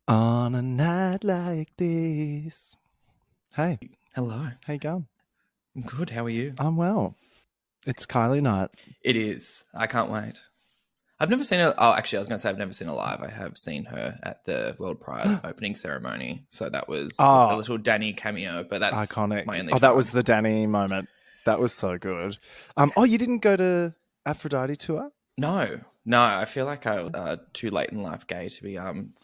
On a night like this. Hey, Hello. how you going? I'm good. How are you? I'm well. It's Kylie night. It is. I can't wait. I've never seen her. Oh, actually, I was going to say I've never seen her live. I have seen her at the World Pride opening ceremony. So that was with a Oh, little Danny cameo, but that's my iconic. only Oh, that time. was the Danny moment. That was so good. Oh, you didn't go to Aphrodite tour? No. I feel like I was too late in life gay to be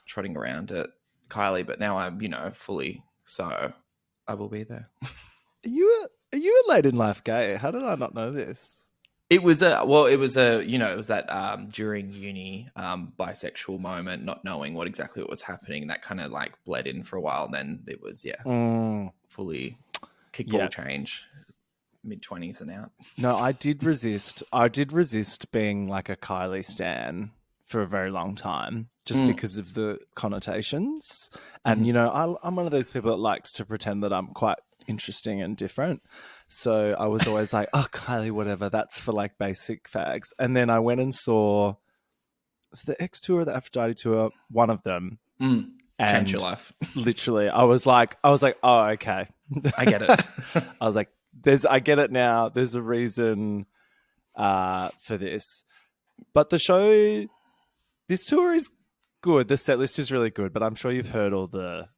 trotting around at Kylie, but now I'm fully so I will be there. Are you a late in life gay? How did I not know this? It was that during uni bisexual moment, not knowing what exactly what was happening, that kind of like bled in for a while. And then it was fully kickball change, mid-20s and out. No, I did resist. I did resist being like a Kylie stan for a very long time, just because of the connotations. And I'm one of those people that likes to pretend that I'm quite interesting and different. So I was always like, oh, Kylie, whatever. That's for like basic fags. And then I went and saw the X tour or the Aphrodite tour, one of them. Change your And life. literally, I was like, oh, okay. I get it. I was like, I get it now. There's a reason for this. But the show, this tour is good. The set list is really good, but I'm sure you've heard all the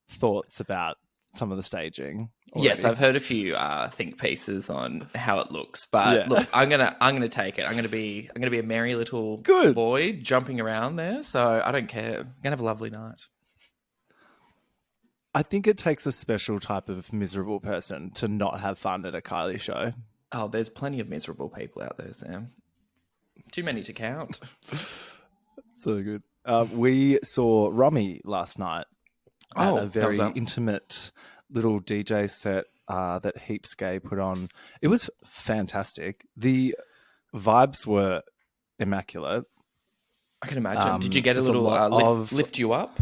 thoughts about some of the staging already. Yes, I've heard a few think pieces on how it looks, but look, I'm gonna take it. I'm gonna be a merry little boy jumping around there, so I don't care. I'm gonna have a lovely night. I think it takes a special type of miserable person to not have fun at a Kylie show. Oh, there's plenty of miserable people out there, Sam. Too many to count. So good. We saw Romy last night at a very intimate little DJ set that Heaps Gay put on. It was fantastic. The vibes were immaculate. I can imagine. Did you get a little lift you up?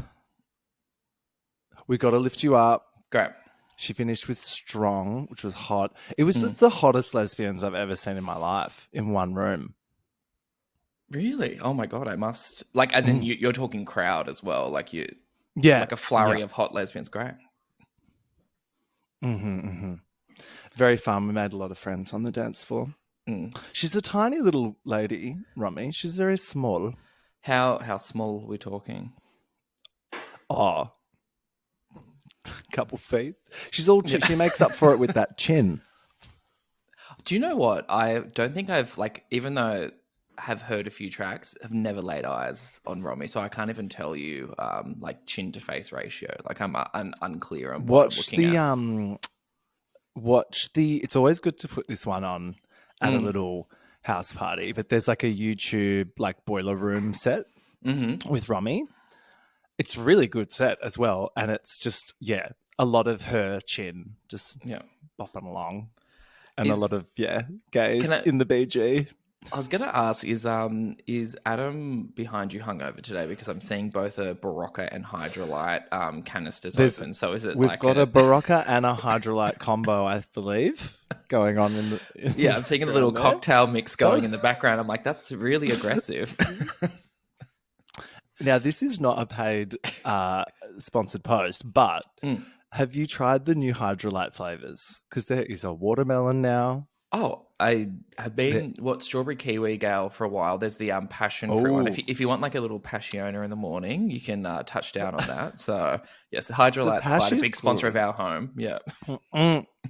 We got to lift you up. Great. She finished with Strong, which was hot. It was just the hottest lesbians I've ever seen in my life in one room. Really? Oh my God, I must. Like, as in you're talking crowd as well. Like like a flurry of hot lesbians. Great. Very fun. We made a lot of friends on the dance floor. She's a tiny little lady, Romy. She's very small. How small are we talking? Oh, couple feet. She's all chin. She makes up for it with that chin. Do you know what? I don't think I've even though I have heard a few tracks, have never laid eyes on Romy, so I can't even tell you chin to face ratio. Like I'm unclear on what I'm looking at. Watch the. It's always good to put this one on at a little house party, but there's like a YouTube boiler room set with Romy. It's a really good set as well, and it's just a lot of her chin just bopping along, and a lot of gays in the BG. I was going to ask, is Adam behind you hungover today? Because I'm seeing both a Barocca and Hydrolite canisters open. So is it we've got a Barocca and a Hydrolite combo, I believe, going on in the I'm seeing a little cocktail mix going in the background. I'm like, that's really aggressive. Now, this is not a paid sponsored post, but have you tried the new Hydrolite flavors? Because there is a watermelon now. Oh, I have been strawberry kiwi gal for a while. There's the passion fruit one. If you want like a little passiona in the morning, you can touch down on that. So yes, the Hydrolite's quite a big sponsor of our home. Yeah,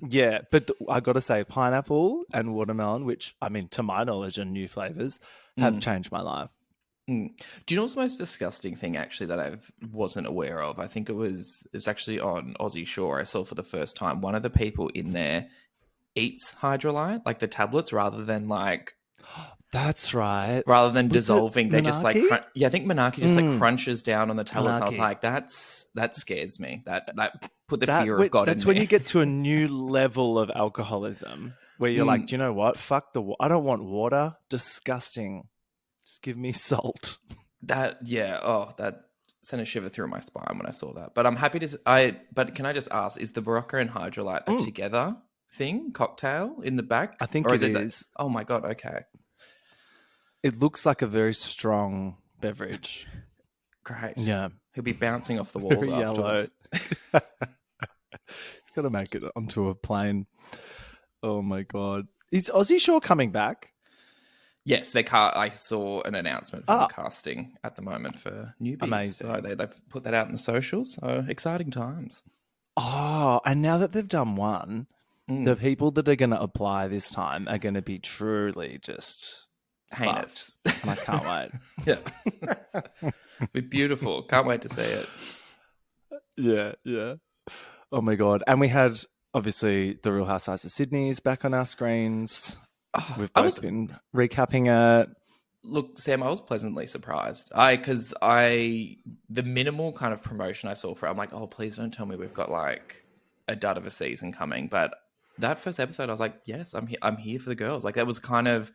yeah. But I got to say, pineapple and watermelon, which I mean, to my knowledge, are new flavors, have changed my life. Do you know what's the most disgusting thing actually that I wasn't aware of? I think it was actually on Aussie Shore. I saw for the first time one of the people in there eats Hydrolite, like the tablets, rather than that's right. Rather than dissolving, they just I think Menaki just crunches down on the tablets. And I was like, that scares me. That put the fear of God in me. That's when you get to a new level of alcoholism where you're like, do you know what? Fuck I don't want water. Disgusting. Just give me salt. That sent a shiver through my spine when I saw that. But I'm happy to. But can I just ask, is the Barocca and Hydrolite a together thing, cocktail in the back? I think it is. Oh my God, okay. It looks like a very strong beverage. Great. Yeah. He'll be bouncing off the walls Very yellow. afterwards. He's got to make it onto a plane. Oh my God. Is Aussie Shore coming back? Yes, I saw an announcement for the casting at the moment for newbies. Amazing. So they've put that out in the socials. So exciting times. Oh, and now that they've done one, the people that are going to apply this time are going to be truly just heinous. Fucked. And I can't wait. Yeah. Be beautiful. Can't wait to see it. Yeah. Oh my God. And we had, obviously, the Real Housewives of Sydney is back on our screens. We've both been recapping it. Look, Sam, I was pleasantly surprised. The minimal kind of promotion I saw for it, I'm like, oh, please don't tell me we've got like a dud of a season coming. But that first episode, I was like, yes, I'm here for the girls. Like that was kind of,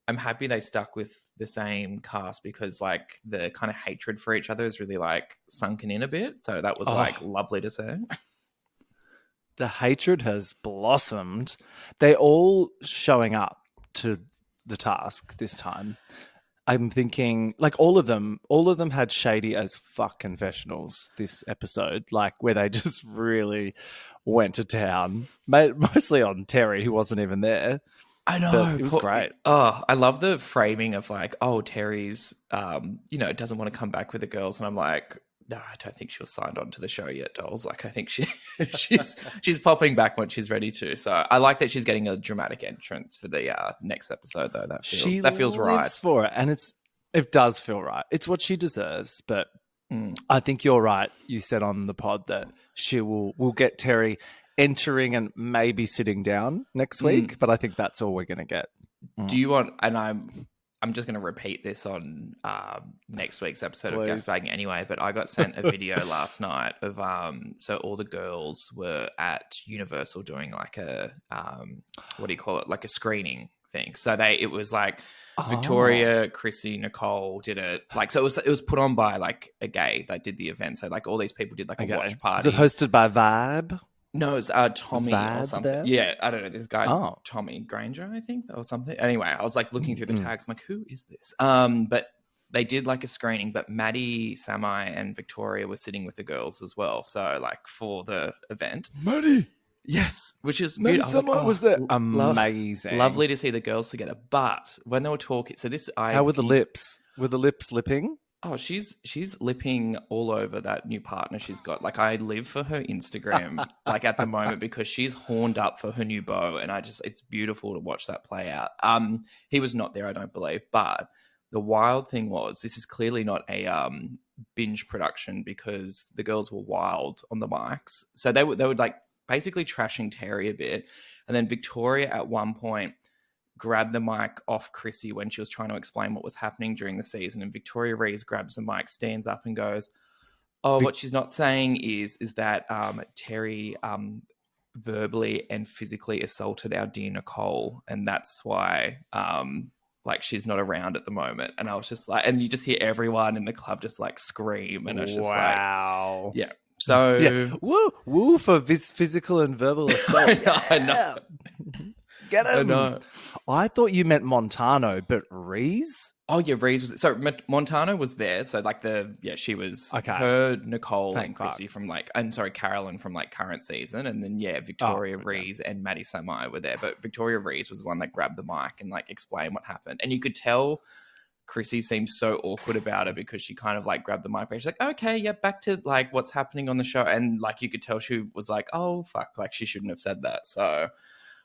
I'm happy they stuck with the same cast because like the kind of hatred for each other is really like sunken in a bit. So that was like lovely to see. The hatred has blossomed. They're all showing up to the task this time. I'm thinking like all of them had shady as fuck confessionals this episode, like where they just really went to town, mostly on Terry, who wasn't even there. I know. But it was great. Oh, I love the framing of like, oh, Terry's, doesn't want to come back with the girls. And I'm like, no, I don't think she's signed on to the show yet, dolls. Like, I think she's popping back when she's ready to. So I like that she's getting a dramatic entrance for the next episode, though. That feels right for it, and it does feel right. It's what she deserves. But I think you're right. You said on the pod that we'll get Terry entering and maybe sitting down next week, but I think that's all we're going to get. Do you want? And I'm just going to repeat this on next week's episode of Gasbagging anyway, but I got sent a video last night of so all the girls were at Universal doing like a what do you call it, like a screening thing. So it was like Victoria, Chrissy, Nicole did it, like, so it was put on by like a gay that did the event. So like all these people did like a watch party. Is it hosted by Vibe? No, it's Tommy or something. There? Yeah, I don't know. This guy, Tommy Granger, I think, or something. Anyway, I was like looking through the tags. I'm like, who is this? But they did like a screening, but Maddie, Samai, and Victoria were sitting with the girls as well. So like for the event. Maddie! Yes, which is Maddie Samai was there. Amazing. Lovely to see the girls together. But when they were talking, how were the lips? Were the lips lipping? Oh, she's lipping all over that new partner she's got. Like, I live for her Instagram, like at the moment, because she's horned up for her new beau, and it's beautiful to watch that play out. He was not there, I don't believe, but the wild thing was, this is clearly not a binge production because the girls were wild on the mics. So they were like basically trashing Terry a bit, and then Victoria at one point grabbed the mic off Chrissy when she was trying to explain what was happening during the season. And Victoria Rees grabs the mic, stands up and goes, what she's not saying is that Terry verbally and physically assaulted our dear Nicole. And that's why like she's not around at the moment. And I was just like, and you just hear everyone in the club just like scream. And it's just wow. Like, yeah. So yeah. Woo for physical and verbal assault. I know. Get him. I thought you meant Montano, but Rees? Oh, yeah, Rees was... So, Montano was there. So, like, she was... Okay. Her, Nicole, and Chrissy from, like... And, sorry, Carolyn from, like, current season. And then, yeah, Victoria Rees and Maddie Samai were there. But Victoria Rees was the one that grabbed the mic and, like, explained what happened. And you could tell Chrissy seemed so awkward about it because she kind of, like, grabbed the mic. But she's like, okay, yeah, back to, like, what's happening on the show. And, like, you could tell she was like, oh, fuck, like, she shouldn't have said that. So...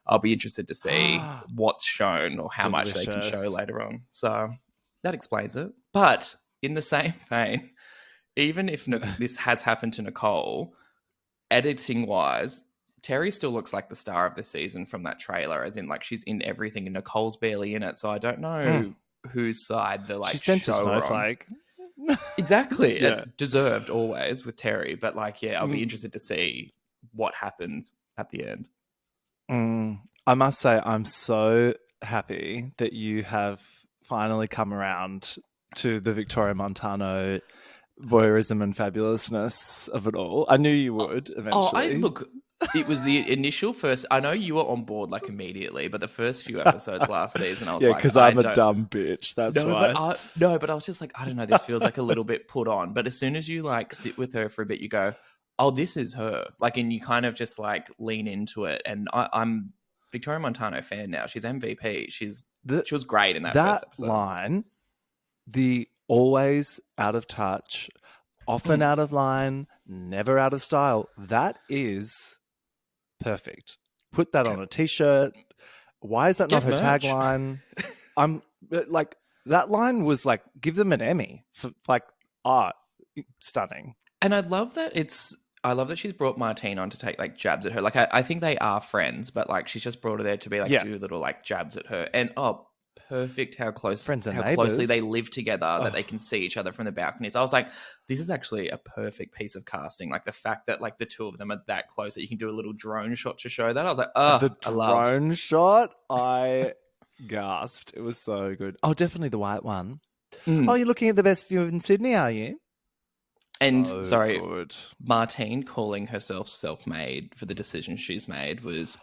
I'll be interested to see what's shown or how much they can show later on. So that explains it. But in the same vein, even if this has happened to Nicole, editing-wise, Terry still looks like the star of the season from that trailer, as in, like, she's in everything and Nicole's barely in it. So I don't know whose side the, like, she sent a snowflake. Exactly. Yeah. It deserved always with Terry. But, like, yeah, I'll be interested to see what happens at the end. I must say, I'm so happy that you have finally come around to the Victoria Montano voyeurism and fabulousness of it all. I knew you would eventually. It was the initial first. I know you were on board like immediately, but the first few episodes last season, I was Yeah, like, because I I'm a don't. dumb bitch. That's No, why. but I was just like, I don't know. This feels like a little bit put on. But as soon as you like sit with her for a bit, you go, oh, this is her. Like, and you kind of just like lean into it. And I'm Victoria Montano fan now. She's MVP. She was great in that first episode. Line, the always out of touch, often out of line, never out of style. That is perfect. Put that on a t-shirt. Why is that not her merch. tagline? I'm like, that line was like, give them an Emmy for like art. Stunning. And I love that she's brought Martine on to take like jabs at her. Like I think they are friends, but like she's just brought her there to be like do little like jabs at her. And perfect how closely they live together, that they can see each other from the balconies. I was like, this is actually a perfect piece of casting. Like the fact that like the two of them are that close that you can do a little drone shot to show that. I was like, the drone shot, I gasped. It was so good. Oh, definitely the white one. Oh, you're looking at the best view in Sydney, are you? And so good. Martine calling herself self-made for the decision she's made was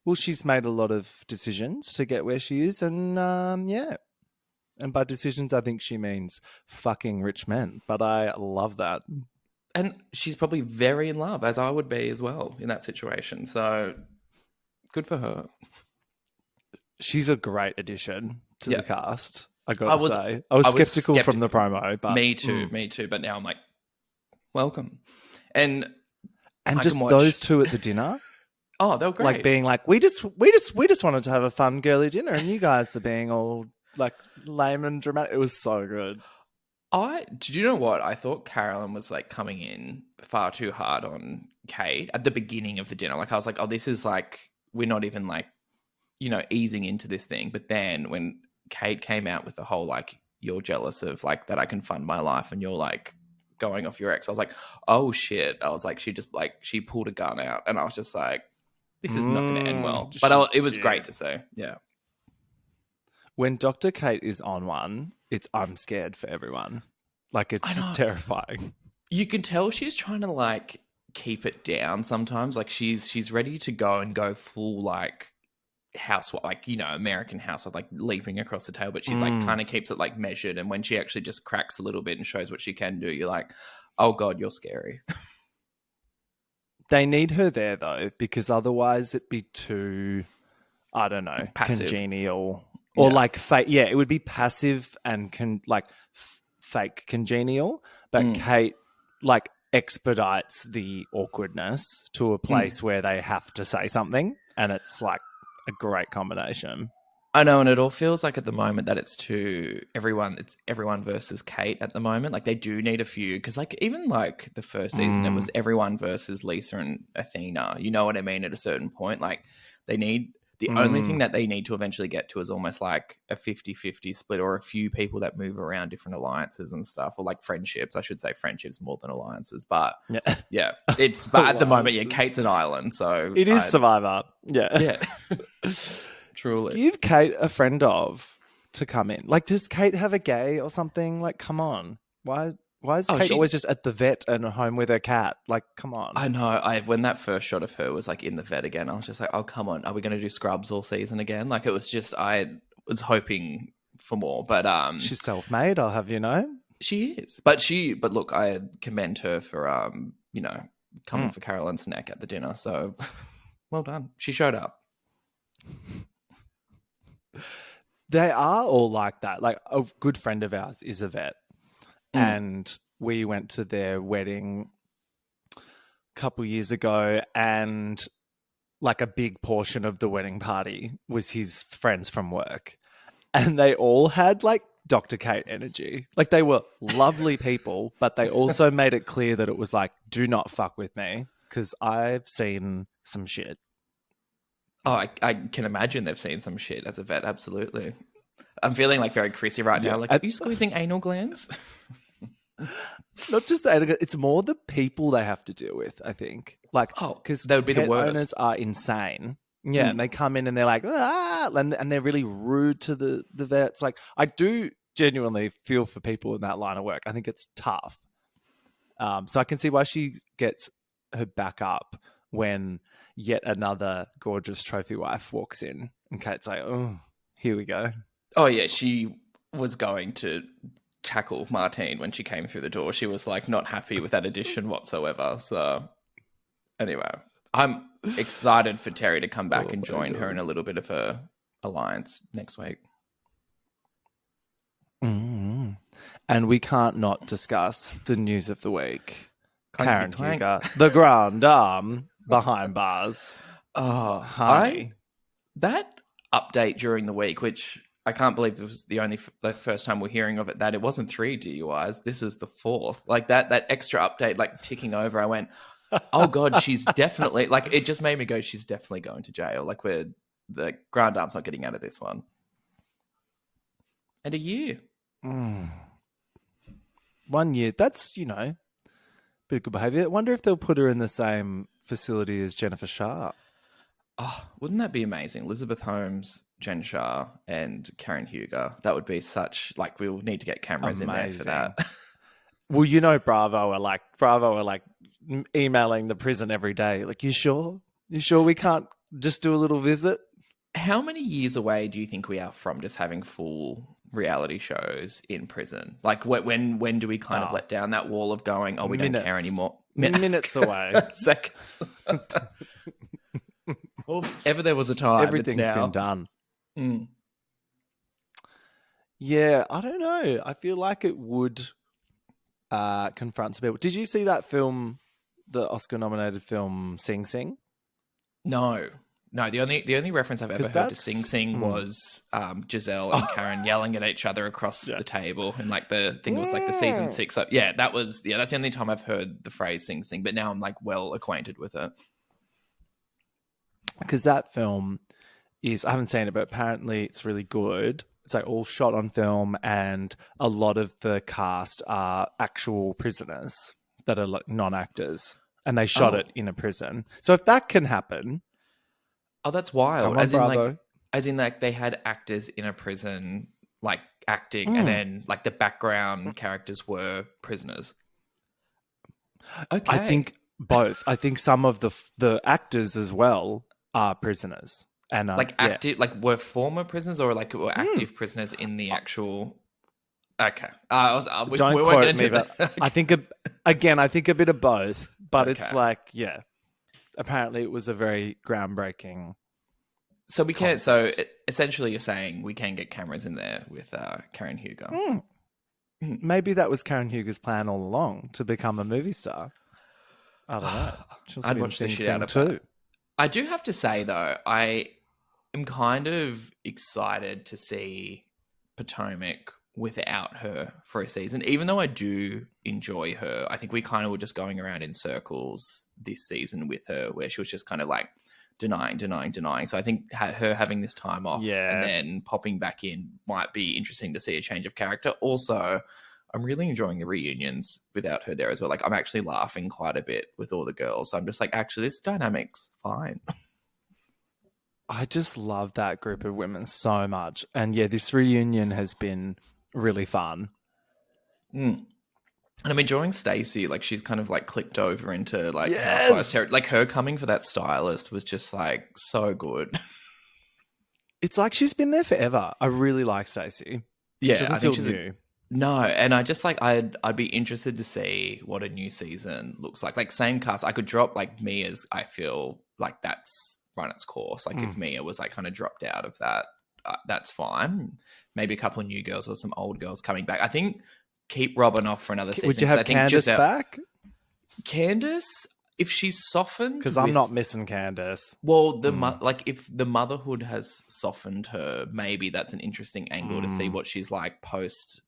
Well, she's made a lot of decisions to get where she is, and and by decisions I think she means fucking rich men, but I love that. And she's probably very in love, as I would be as well in that situation, so good for her. She's a great addition to the cast. I gotta say, I was skeptical from the promo, but me too. But now I'm like, welcome, and just those two at the dinner. Oh, they were great. Like being like, we just wanted to have a fun girly dinner, and you guys are being all like lame and dramatic. It was so good. Did you know what? I thought Carolyn was like coming in far too hard on Kate at the beginning of the dinner. Like I was like, oh, this is like, we're not even like, easing into this thing. But then when Kate came out with the whole like, you're jealous of like that I can fund my life and you're like going off your ex, I was like, oh shit. I was like, she pulled a gun out, and I was just like, this is not going to end well. But it was great to see. Yeah. When Dr. Kate is on one, I'm scared for everyone. Like, it's just terrifying. You can tell she's trying to like keep it down sometimes. Like she's ready to go full like housewife, like, American housewife, like leaping across the table, but she's like kind of keeps it like measured. And when she actually just cracks a little bit and shows what she can do, you're like, oh God, you're scary. They need her there though, because otherwise it'd be too, I don't know, passive. Congenial or like fake. Yeah, it would be passive and fake congenial. But Kate like expedites the awkwardness to a place where they have to say something, and it's like a great combination. I know, and it all feels like at the moment that it's everyone versus Kate at the moment. Like they do need a few, because like even like the first season, it was everyone versus Lisa and Athena. You know what I mean? At a certain point, like they need the only thing that they need to eventually get to is almost like a 50-50 split, or a few people that move around different alliances and stuff, or like friendships. I should say friendships more than alliances, but it's but at the moment, Kate's an island, so it is Survivor. Yeah. Truly. Give Kate a friend to come in. Like, does Kate have a gay or something? Like, come on. Why is Kate always just at the vet and home with her cat? Like, come on. I know. When that first shot of her was like in the vet again, I was just like, oh, come on. Are we going to do Scrubs all season again? Like, it was just, I was hoping for more. But she's self-made, I'll have you know. She is. But look, I commend her for, coming for Carolyn's neck at the dinner. So well done. She showed up. They are all like that. Like, a good friend of ours is a vet, and we went to their wedding a couple years ago, and like a big portion of the wedding party was his friends from work, and they all had like Dr. Kate energy. Like, they were lovely people, but they also made it clear that it was like, do not fuck with me, because I've seen some shit. Oh, I can imagine they've seen some shit as a vet. Absolutely. I'm feeling like very Chrissy right now. Like, are you squeezing anal glands? Not just the anal, it's more the people they have to deal with, I think. Like, because that would be the worst. Owners are insane. Yeah, and they come in and they're like, and they're really rude to the vets. Like, I do genuinely feel for people in that line of work. I think it's tough. So I can see why she gets her back up when yet another gorgeous trophy wife walks in. And Kate's like, oh, here we go. Oh, yeah, she was going to tackle Martine when she came through the door. She was like not happy with that addition whatsoever. So anyway, I'm excited for Terry to come back and join her in a little bit of a alliance next week. Mm-hmm. And we can't not discuss the news of the week. Karen Huger, the grand dame behind bars. Oh, honey. That update during the week, which I can't believe it was the first time we're hearing of it, that it wasn't 3 DUIs. This was the 4th. Like that extra update, like ticking over, I went, oh God, she's definitely, like, it just made me go, she's definitely going to jail. Like, the grand dame's not getting out of this one. And a year. 1 year. That's, bit of good behaviour. I wonder if they'll put her in the same facility as Jennifer Sharp. Oh, wouldn't that be amazing? Elizabeth Holmes, Jen Shah, and Karen Huger. That would be such, like, we'll need to get cameras in there for that. Well, Bravo are like emailing the prison every day. Like, you sure? You sure we can't just do a little visit? How many years away do you think we are from just having full reality shows in prison? Like, when do we kind of let down that wall of going, oh, we don't care anymore? Minutes away. Seconds. Well, if ever there was a time, everything's been done. Yeah, I don't know. I feel like it would confront some people. Did you see that film, the Oscar-nominated film Sing Sing? No. The only reference I've ever heard to Sing Sing was Giselle and Karen yelling at each other across the table, and like the thing was like the season 6. So, that's the only time I've heard the phrase Sing Sing. But now I'm like well acquainted with it. Because that film I haven't seen it, but apparently it's really good. It's like all shot on film, and a lot of the cast are actual prisoners that are like non-actors, and they shot it in a prison. So if that can happen, oh, that's wild! Bravo. As in, they had actors in a prison like acting, and then like the background characters were prisoners. Okay, I think both. I think some of the actors as well are prisoners. And active, like were former prisoners or like were active prisoners in the actual. Okay, don't quote me, but I think a bit of both. But it's like, apparently it was a very groundbreaking. So we can. So essentially, you're saying we can get cameras in there with Karen Huger. Maybe that was Karen Huger's plan all along, to become a movie star. I don't know. I'd watch the shit out of too. I do have to say, though, I am kind of excited to see Potomac without her for a season. Even though I do enjoy her, I think we kind of were just going around in circles this season with her, where she was just kind of like denying. So I think her having this time off and then popping back in might be interesting to see a change of character. Also, I'm really enjoying the reunions without her there as well. Like, I'm actually laughing quite a bit with all the girls. So I'm just like, actually, this dynamic's fine. I just love that group of women so much. And this reunion has been really fun. And I'm enjoying Stacey. Like, she's kind of like clicked over into like Housewives territory. Like, her coming for that stylist was just like so good. It's like she's been there forever. I really like Stacey. Yeah, I think she's new. No, and I just like I'd be interested to see what a new season looks like. Like, same cast, I could drop like Mia's. I feel like that's run its course. Like if Mia was like kind of dropped out of that, that's fine. Maybe a couple of new girls or some old girls coming back. I think keep Robin off for another season. Would you have Candace back? Candace, if she's softened, because I'm not missing Candace. Well, like if the motherhood has softened her, maybe that's an interesting angle to see what she's like post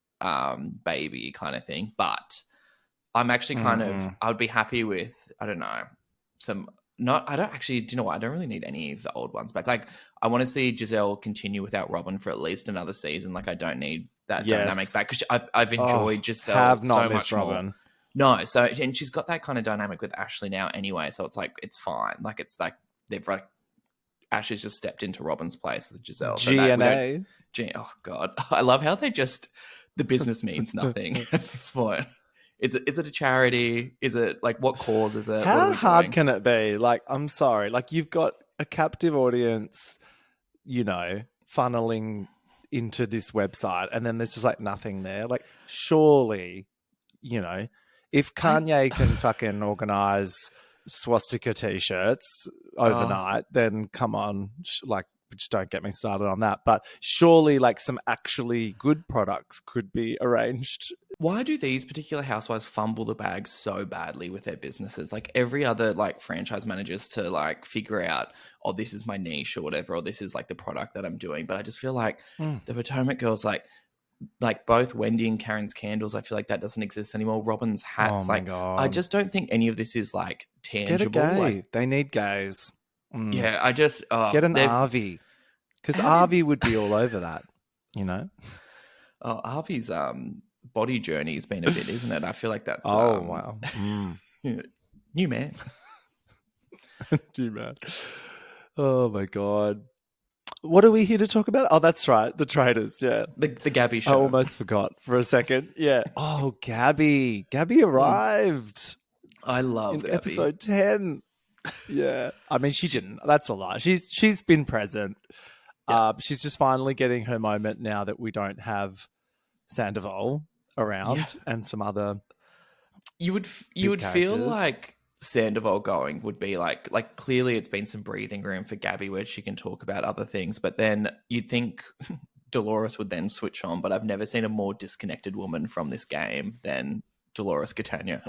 baby kind of thing. But I'm actually kind of, I would be happy with, I don't know, I don't actually, do you know what? I don't really need any of the old ones back. Like, I want to see Giselle continue without Robin for at least another season. Like, I don't need that dynamic back, because I've enjoyed Giselle so much Robin. More. No, so, and she's got that kind of dynamic with Ashley now anyway, so it's like, it's fine. Like, it's like, they've like, Ashley's just stepped into Robin's place with Giselle. So GNA. Oh, God. I love how the business means nothing at this point. Is it a charity? Is it like what cause is it? What are How we hard doing? can it be? Like, I'm sorry. Like, you've got a captive audience, you know, funneling into this website, and then there's just like nothing there. Like, surely, you know, if Kanye can fucking organize swastika t-shirts overnight, then come on, like, just don't get me started on that. But surely, like, some actually good products could be arranged. Why do these particular housewives fumble the bag so badly with their businesses? Like every other like franchise managers to like figure out, oh, this is my niche or whatever, or this is like the product that I'm doing. But I just feel like the Potomac girls, like both Wendy and Karen's candles, I feel like that doesn't exist anymore. Robin's hats, Oh my God. I just don't think any of this is like tangible. Get a gay. Like, They need gays. yeah, I just get an RV, because RV would be all over that, you know. Oh, Harvey's body journey's been a bit, isn't it? I feel like that's wow, new man. New man. Oh my God. What are we here to talk about? Oh, that's right. The Traitors. Yeah. The Gabby show. I almost forgot for a second. Yeah. Oh, Gabby. Gabby arrived. I love in Gabby. episode 10. Yeah. I mean, she didn't. That's a lie. She's been present. Yeah. She's just finally getting her moment now that we don't have Sandoval around and some other. You would feel like Sandoval going would be like clearly it's been some breathing room for Gabby where she can talk about other things, but then you'd think Dolores would then switch on, but I've never seen a more disconnected woman from this game than Dolores Catania.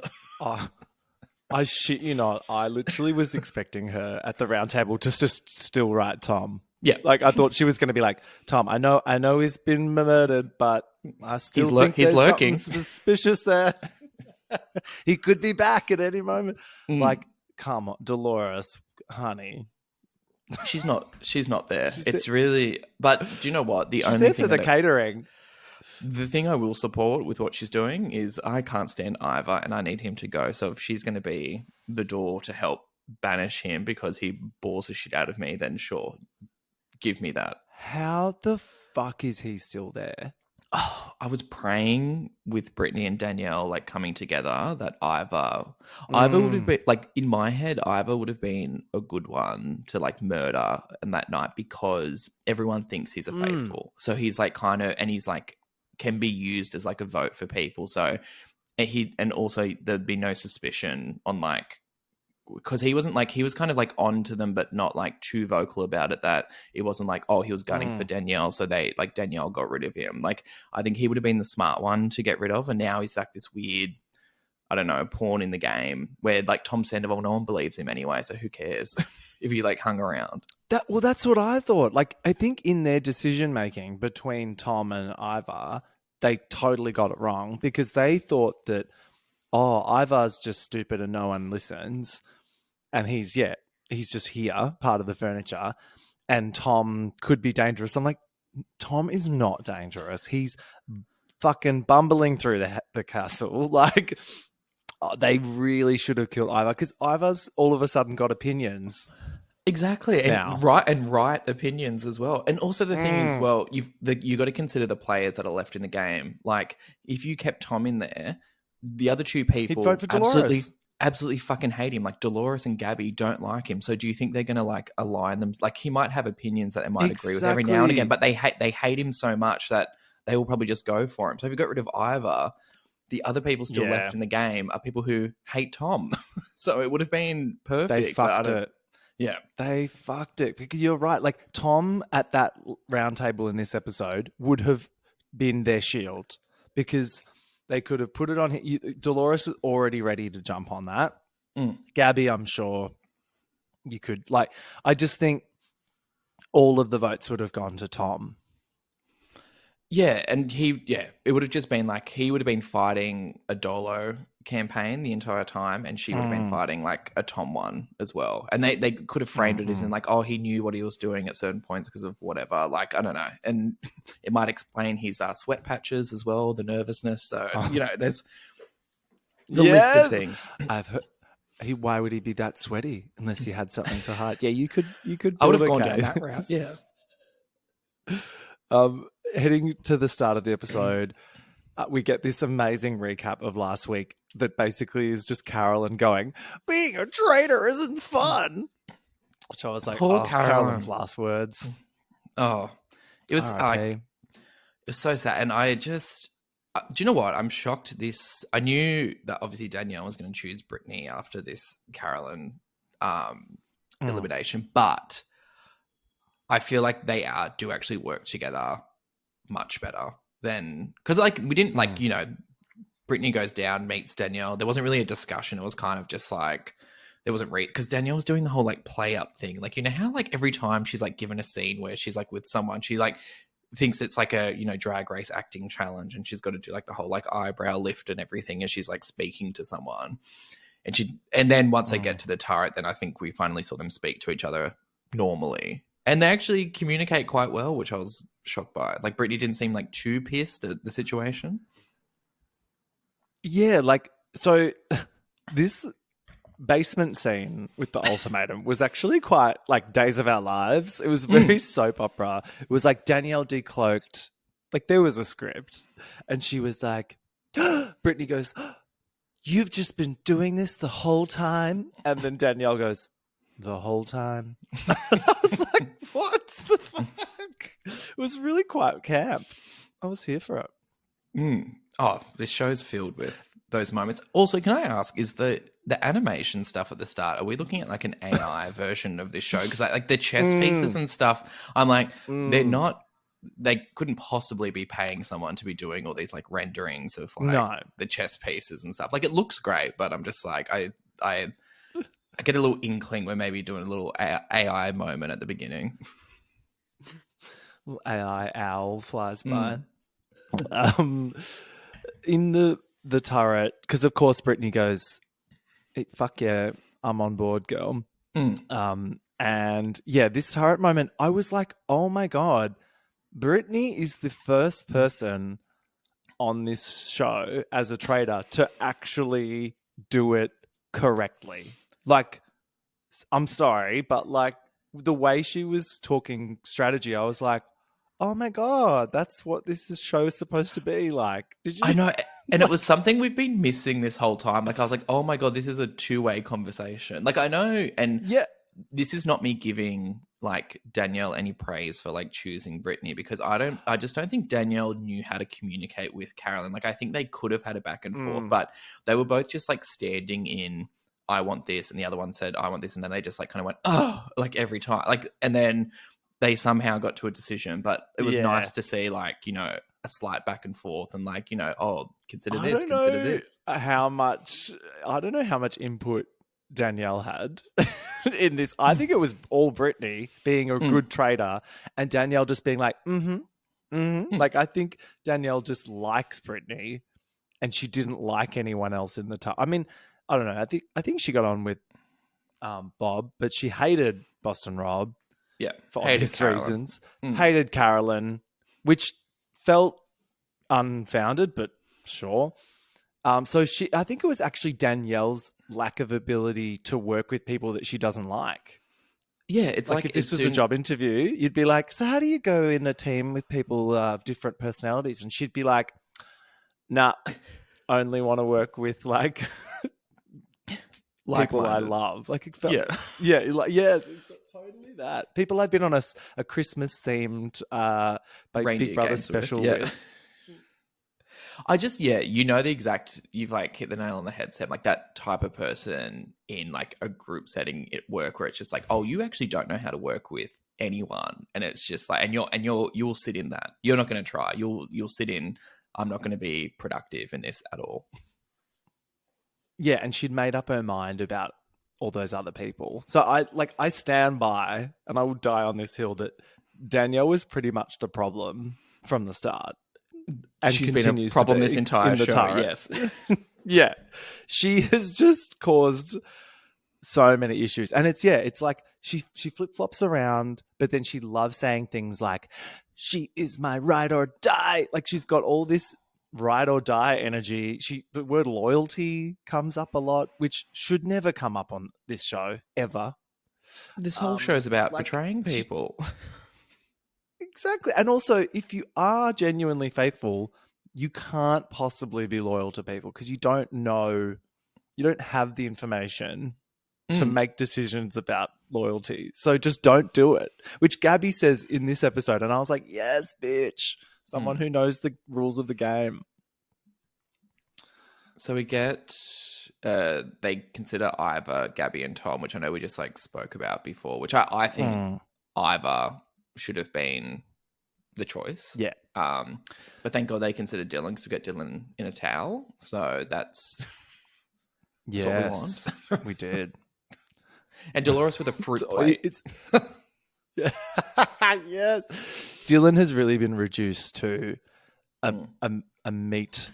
I shit you not, I literally was expecting her at the round table to just still write Tom. Yeah. Like, I thought she was going to be like, Tom, I know he's been murdered, but I still think he's there's lurking. something suspicious there. He could be back at any moment. Like, come on, Dolores, honey. She's not there. It's really, but do you know what? She's there for the catering. The thing I will support with what she's doing is I can't stand Ivor and I need him to go. So if she's going to be the door to help banish him because he bores the shit out of me, then sure, give me that. How the fuck is he still there? Oh, I was praying with Brittany and Danielle like coming together that Ivor would have been like in my head. Ivor would have been a good one to like murder in that night because everyone thinks he's a faithful. So he's like kind of, and he's like can be used as like a vote for people. So and also there'd be no suspicion on like, because he wasn't like, he was kind of like on to them, but not like too vocal about it, that it wasn't like, oh, he was gunning for Danielle. So they like Danielle got rid of him. Like, I think he would have been the smart one to get rid of. And now he's like this weird, I don't know, pawn in the game where like Tom Sandoval, no one believes him anyway. So who cares if he like hung around? Well, that's what I thought. Like, I think in their decision making between Tom and Ivor, they totally got it wrong because they thought that, oh, Ivar's just stupid and no one listens. And he's just here, part of the furniture, and Tom could be dangerous. I'm like, Tom is not dangerous. He's fucking bumbling through the castle. Like, they really should have killed Ivor because Ivor's all of a sudden got opinions. Exactly, and right opinions as well. And also the thing is, well, you got to consider the players that are left in the game. Like, if you kept Tom in there, the other two people he'd vote for Dolores. Absolutely fucking hate him. Like Dolores and Gabby don't like him. So do you think they're going to like align them? Like he might have opinions that they might agree with every now and again, but they hate him so much that they will probably just go for him. So if you got rid of Ivor, the other people still left in the game are people who hate Tom. So it would have been perfect. They fucked it. Yeah. They fucked it. Because you're right. Like Tom at that round table in this episode would have been their shield because they could have put it on. Dolores is already ready to jump on that. Gabby, I'm sure you could. Like, I just think all of the votes would have gone to Tom. Yeah, and it would have just been like he would have been fighting a Dolo campaign the entire time, and she would have been fighting like a Tom one as well. And they could have framed it as in like, oh, he knew what he was doing at certain points because of whatever. Like, I don't know. And it might explain his sweat patches as well, the nervousness. So, you know, there's a list of things. I've heard. Why would he be that sweaty unless he had something to hide? Yeah, you could. I would have gone down that route. Yeah. Heading to the start of the episode, we get this amazing recap of last week that basically is just Carolyn going, being a traitor isn't fun. Which I was like, Poor oh, Carolyn's last words. Oh, it was like, R.I.P. it's so sad. And I just, do you know what? I'm shocked. I knew that obviously Danielle was going to choose Brittany after this Carolyn elimination, but I feel like they do actually work together much better than, because like we didn't like, you know, Brittany goes down, meets Danielle. There wasn't really a discussion. It was kind of just like, there wasn't because Danielle was doing the whole like play up thing. Like, you know how like every time she's like given a scene where she's like with someone, she like thinks it's like a, you know, drag race acting challenge, and she's got to do like the whole like eyebrow lift and everything as she's like speaking to someone. And then once they get to the turret, then I think we finally saw them speak to each other normally. And they actually communicate quite well, which I was shocked by. Like Brittany didn't seem like too pissed at the situation. Yeah, like, so this basement scene with the ultimatum was actually quite like Days of Our Lives. It was very soap opera. It was like Danielle decloaked, like there was a script, and she was like, Brittany goes, you've just been doing this the whole time? And then Danielle goes, the whole time? And I was like, what the fuck? It was really quite camp. I was here for it. Oh, this show's filled with those moments. Also, can I ask, is the animation stuff at the start, are we looking at like an AI version of this show? Because like the chess pieces and stuff, I'm like, they couldn't possibly be paying someone to be doing all these like renderings of like the chess pieces and stuff. Like it looks great, but I'm just like, I get a little inkling we're maybe doing a little AI moment at the beginning. Little AI owl flies by. In the turret, because of course Brittany goes, hey, fuck yeah, I'm on board, girl. And yeah, this turret moment, I was like, oh my God, Brittany is the first person on this show as a traitor to actually do it correctly. Like, I'm sorry, but like the way she was talking strategy, I was like, oh my God, that's what this show is supposed to be like. Did you? I know. And it was something we've been missing this whole time. Like I was like, oh my God, this is a two-way conversation. Like I know, and this is not me giving like Danielle any praise for like choosing Brittany, because I just don't think Danielle knew how to communicate with Carolyn. Like I think they could have had a back and forth, but they were both just like standing in, I want this, and the other one said, I want this, and then they just like kind of went, oh, like every time. Like, and then they somehow got to a decision, but it was nice to see like, you know, a slight back and forth and like, you know, oh, consider this, consider this. I don't know how much input Danielle had in this. I think it was all Brittany being a good trader and Danielle just being like, Like, I think Danielle just likes Brittany and she didn't like anyone else in the time. I mean, I don't know. I think she got on with Bob, but she hated Boston Rob. Yeah, for obvious reasons. Hated Carolyn, which felt unfounded, but sure. So I think it was actually Danielle's lack of ability to work with people that she doesn't like. Yeah, it's like if this was a job interview, you'd be like, so how do you go in a team with people of different personalities? And she'd be like, nah, only want to work with like people I love. Like it felt, like, yes, it's totally that. People I've been on a Christmas themed Big Brother special with. I just, you know, you've like hit the nail on the head, Sam, like that type of person in like a group setting at work where it's just like, oh, you actually don't know how to work with anyone. And it's just like, you'll sit in that. You're not going to try. You'll sit in, I'm not going to be productive in this at all. Yeah. And she'd made up her mind about all those other people. So I stand by and I will die on this hill that Danielle was pretty much the problem from the start. And she's been a problem this entire show. Yes. Yeah. She has just caused so many issues. And it's like she flip-flops around, but then she loves saying things like, she is my ride or die. Like she's got all this ride or die energy. The word loyalty comes up a lot, which should never come up on this show, ever. This whole show is about betraying people. Exactly. And also, if you are genuinely faithful, you can't possibly be loyal to people because you don't know, you don't have the information to make decisions about loyalty. So just don't do it, which Gabby says in this episode. And I was like, yes, bitch. Someone who knows the rules of the game. So we get, they consider Ivor, Gabby and Tom, which I know we just like spoke about before, which I think Ivor should have been the choice. Yeah. But thank God they considered Dylan because we get Dylan in a towel. So that's what we want. We did. And Dolores with a fruit plate. Yes. Dylan has really been reduced to a meat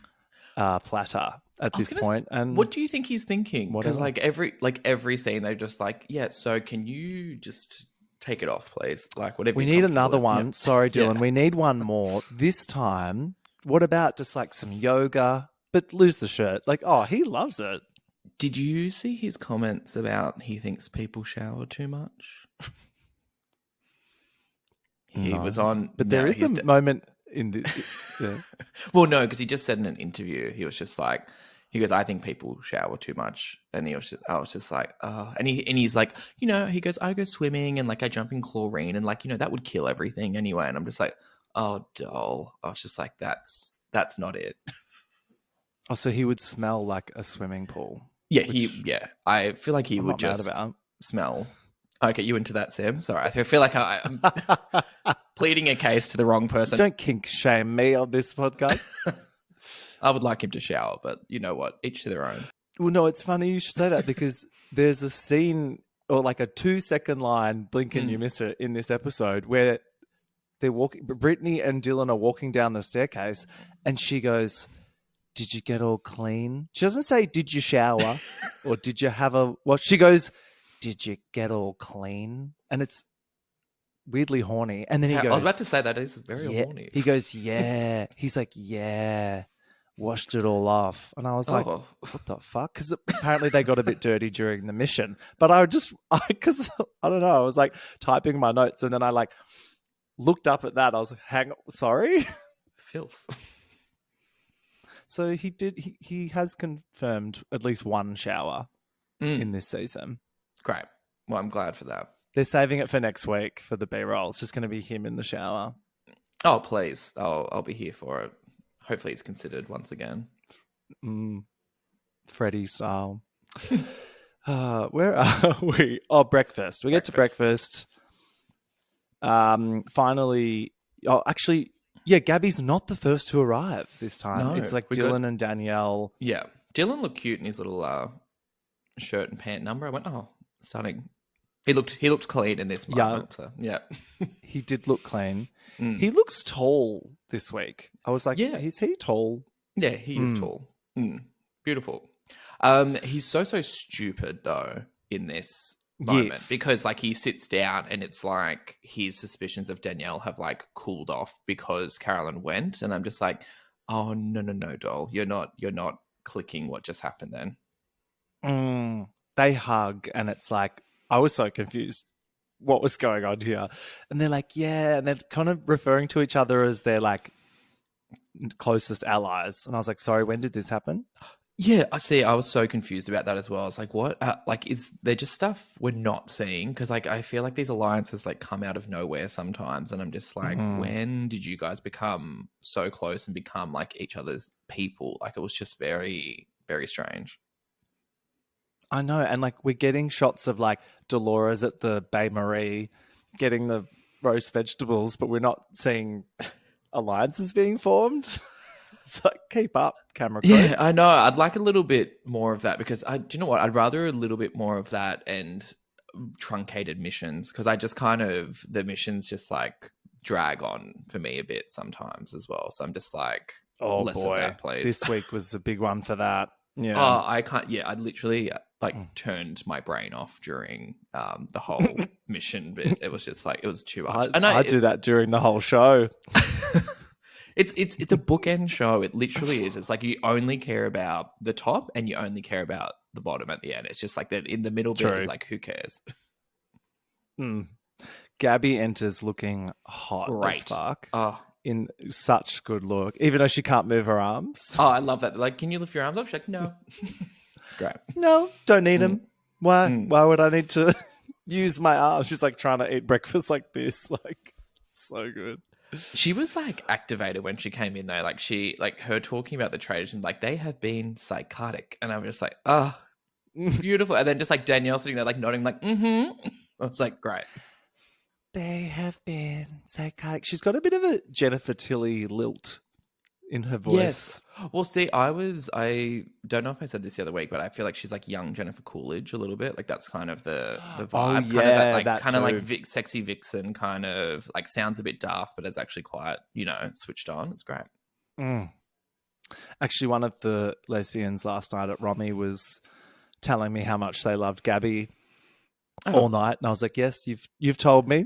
platter at this point. And what do you think he's thinking? Because like every scene, they're just like, yeah. So can you just take it off, please? Like whatever. We need another one. Yeah. Sorry, Dylan. Yeah. We need one more this time. What about just like some yoga, but lose the shirt? Like, oh, he loves it. Did you see his comments about he thinks people shower too much? He was on... But there is a moment in the... Yeah. Well, no, because he just said in an interview, he was just like, he goes, I think people shower too much. And I was just like, oh. And he's like, you know, he goes, I go swimming and like I jump in chlorine and like, you know, that would kill everything anyway. And I'm just like, oh, doll. I was just like, that's not it. Oh, so he would smell like a swimming pool. Yeah, I feel like he would just smell. Okay, you into that, Sam? Sorry, I feel like I'm pleading a case to the wrong person. Don't kink shame me on this podcast. I would like him to shower, but you know what? Each to their own. Well, no, it's funny you should say that because there's a scene or like a 2-second line, blink and you miss it, in this episode where they're walking. Brittany and Dylan are walking down the staircase, and she goes, did you get all clean? She doesn't say, did you shower? Or did you have a... Well, she goes, did you get all clean? And it's weirdly horny. And then he goes... I was about to say that is very horny. He goes, yeah. He's like, yeah. Washed it all off. And I was like, what the fuck? Because apparently they got a bit dirty during the mission. But because I don't know. I was like typing my notes and then I like looked up at that. I was like, sorry? Filth. So he has confirmed at least one shower in this season. Great. Well, I'm glad for that. They're saving it for next week for the B-roll. It's just going to be him in the shower. Oh, please. I'll be here for it. Hopefully he's considered once again. Freddie style. Where are we? Oh, breakfast. We get to breakfast. Finally. Oh, actually... Yeah, Gabby's not the first to arrive this time. No, it's like Dylan and Danielle. Yeah. Dylan looked cute in his little shirt and pant number. I went, oh, stunning. He looked clean in this moment. Yeah. He did look clean. He looks tall this week. I was like, yeah, is he tall? Yeah, he is tall. Beautiful. He's so stupid, though, in this moment because like he sits down and it's like his suspicions of Danielle have like cooled off because Carolyn went, and I'm just like, oh no doll, you're not clicking what just happened then. They hug and it's like I was so confused what was going on here, and they're like, yeah, and they're kind of referring to each other as their like closest allies, and I was like, sorry, when did this happen? Yeah, I see. I was so confused about that as well. I was like, what? Like, is there just stuff we're not seeing? Because, like, I feel like these alliances, like, come out of nowhere sometimes. And I'm just like, when did you guys become so close and become, like, each other's people? Like, it was just very, very strange. I know. And, like, we're getting shots of, like, Dolores at the Baie Marie getting the roast vegetables, but we're not seeing alliances being formed. It's like, keep up, camera crew. Yeah, I know. I'd like a little bit more of that because do you know what? I'd rather a little bit more of that and truncated missions because I just kind of, the missions just like drag on for me a bit sometimes as well. So I'm just like, less of that, please. This week was a big one for that. Yeah. Oh, I can't. Yeah, I literally like turned my brain off during the whole mission bit. It was just like, it was too much. I do that during the whole show. It's a bookend show. It literally is. It's like you only care about the top and you only care about the bottom at the end. It's just like that in the middle bit is like, who cares? Gabby enters looking hot as fuck. Oh, in such good look, even though she can't move her arms. Oh, I love that. Like, can you lift your arms up? She's like, no. Great. No, don't need them. Why? Mm. Why would I need to use my arms? She's like trying to eat breakfast like this. Like, so good. She was like activated when she came in though. Like her talking about the Traitors and like they have been psychotic. And I'm just like, oh, beautiful. And then just like Danielle sitting there like nodding like, mm-hmm. It's like, great. They have been psychotic. She's got a bit of a Jennifer Tilly lilt in her voice. Yes. Well, see, I don't know if I said this the other week, but I feel like she's like young Jennifer Coolidge a little bit. Like that's kind of the vibe. Oh, kind yeah, of that kind of too. like sexy vixen kind of like sounds a bit daft, but it's actually quite, switched on. It's great. Mm. Actually, one of the lesbians last night at Romy was telling me how much they loved Gabby all night, and I was like, "Yes, you've told me."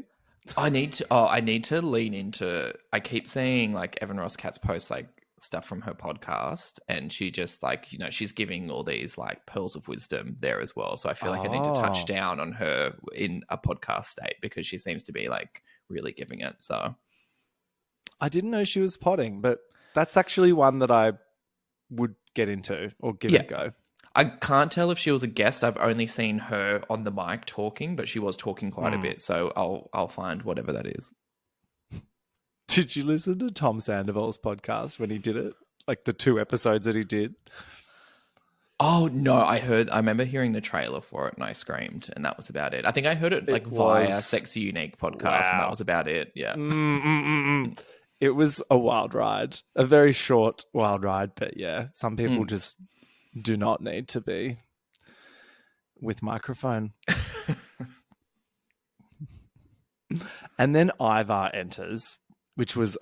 I need to lean into. I keep seeing like Evan Ross Katz post like stuff from her podcast, and she just like she's giving all these like pearls of wisdom there as well. So I feel like I need to touch down on her in a podcast state because she seems to be like really giving it. So I didn't know she was potting, but that's actually one that I would get into or give it a go. I can't tell if she was a guest. I've only seen her on the mic talking, but she was talking quite a bit. So I'll find whatever that is. Did you listen to Tom Sandoval's podcast when he did it? Like the 2 episodes that he did? Oh, no. I remember hearing the trailer for it and I screamed and that was about it. I think I heard it via Sexy Unique podcast and that was about it. Yeah. It was a wild ride. A very short wild ride. But yeah, some people just do not need to be with microphone. And then Ivar enters, which was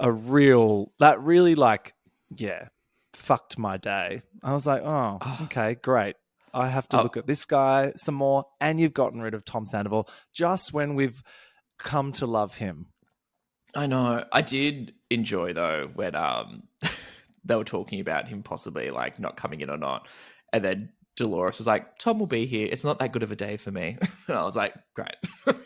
fucked my day. I was like, oh, okay, great. I have to look at this guy some more. And you've gotten rid of Tom Sandoval just when we've come to love him. I know. I did enjoy though when they were talking about him possibly like not coming in or not. And then Dolores was like, Tom will be here. It's not that good of a day for me. And I was like, great.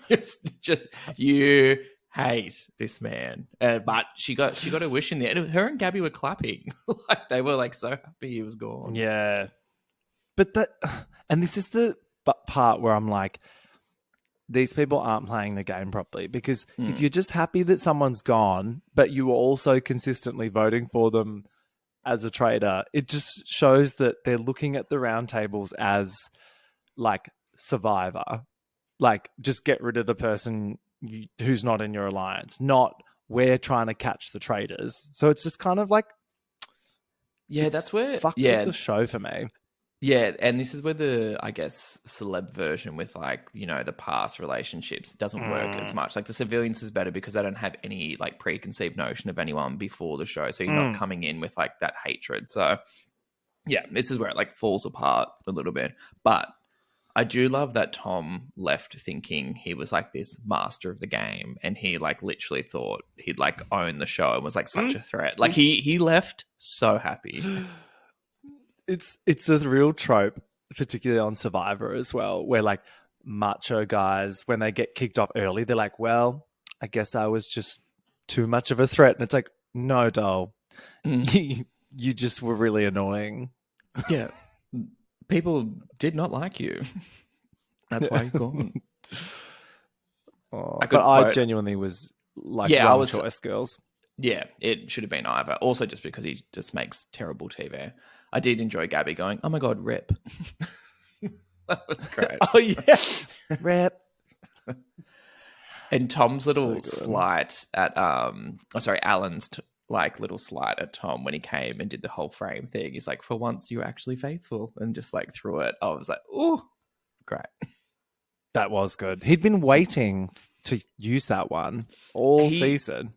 It's just you hate this man. But she got her wish in there. And her and Gabby were clapping. Like they were like so happy he was gone. Yeah. But this is the part where I'm like, these people aren't playing the game properly because if you're just happy that someone's gone, but you were also consistently voting for them as a traitor, it just shows that they're looking at the round tables as like Survivor. Like just get rid of the person who's not in your alliance, not we're trying to catch the traitors. So it's just kind of like, that's where fucked with the show for me. Yeah, and this is where the, I guess, celeb version with like, the past relationships doesn't work as much. Like the civilians is better because they don't have any like preconceived notion of anyone before the show. So you're not coming in with like that hatred. So yeah, this is where it like falls apart a little bit. But I do love that Tom left thinking he was like this master of the game and he like literally thought he'd like own the show and was like such a threat. Like he left so happy. It's a real trope, particularly on Survivor as well, where like macho guys, when they get kicked off early, they're like, well, I guess I was just too much of a threat. And it's like, no, doll, you just were really annoying. Yeah. People did not like you. That's why you're gone. I genuinely was like, wrong choice, girls. Yeah, it should have been Ivor. Also, just because he just makes terrible TV. I did enjoy Gabby going, oh my God, rip. That was great. Oh, yeah. Rip. And Tom's little slight at, Alan's little slight at Tom when he came and did the whole frame thing. He's like, for once, you're actually faithful. And just like threw it. I was like, oh, great. That was good. He'd been waiting to use that one all season.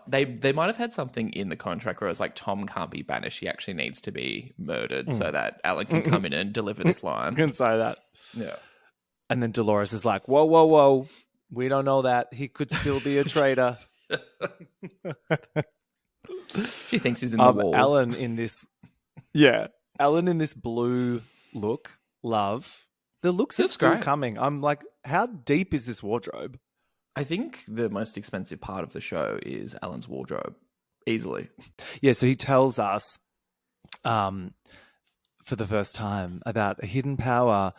They might have had something in the contract where it's like Tom can't be banished. He actually needs to be murdered so that Alan can come in and deliver this line. I can say that. Yeah. And then Dolores is like, whoa, whoa, whoa. We don't know that. He could still be a traitor. She thinks he's in the walls. Alan in this blue look, love. The looks are still coming. I'm like, how deep is this wardrobe? I think the most expensive part of the show is Alan's wardrobe. easily. Yeah, so he tells us for the first time about a hidden power.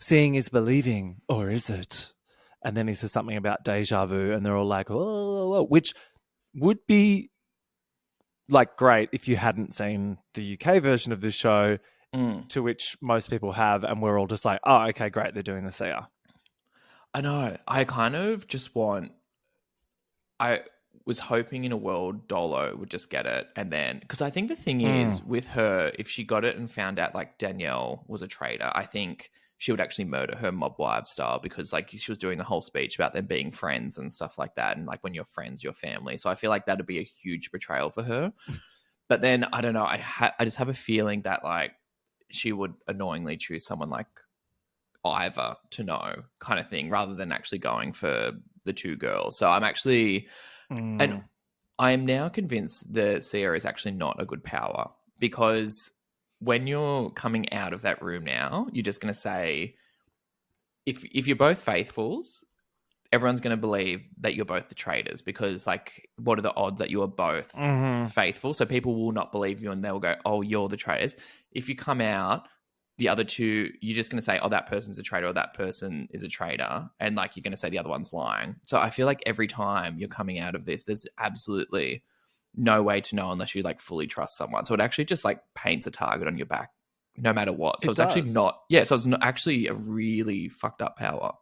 Seeing is believing, or is it? And then he says something about deja vu, and they're all like, oh, which would be like great if you hadn't seen the UK version of this show, to which most people have, and we're all just like, oh, okay, great, they're doing this here. I know. I kind of just want. I was hoping in a world Dolo would just get it, and then because I think the thing is with her, if she got it and found out like Danielle was a traitor, I think she would actually murder her mob wife style, because like she was doing the whole speech about them being friends and stuff like that, and like when you're friends, you're family. So I feel like that'd be a huge betrayal for her. But then I don't know. I just have a feeling that like she would annoyingly choose someone like Ivor to know kind of thing, rather than actually going for the two girls. So I'm actually, and I am now convinced the seer is actually not a good power, because when you're coming out of that room now, you're just going to say, if you're both faithfuls, everyone's going to believe that you're both the traitors, because like, what are the odds that you are both faithful? So people will not believe you, and they'll go, oh, you're the traitors. If you come out, the other two, you're just going to say, oh, that person's a traitor, or that person is a traitor. And like, you're going to say the other one's lying. So I feel like every time you're coming out of this, there's absolutely no way to know unless you like fully trust someone. So it actually just like paints a target on your back no matter what. So it's actually not, so it's not actually a really fucked up power.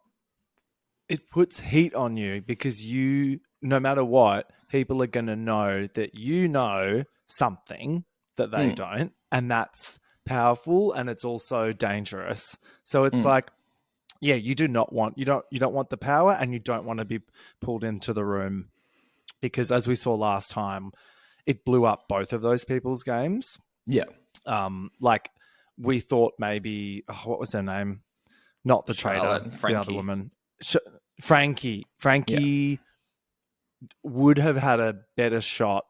It puts heat on you, because you, no matter what, people are going to know that you know something that they don't. And that's powerful, and it's also dangerous. So it's like, yeah, you don't want the power, and you don't want to be pulled into the room, because as we saw last time, it blew up both of those people's games. Yeah. Like we thought maybe, what was her name? Not the traitor, the other woman. Frankie would have had a better shot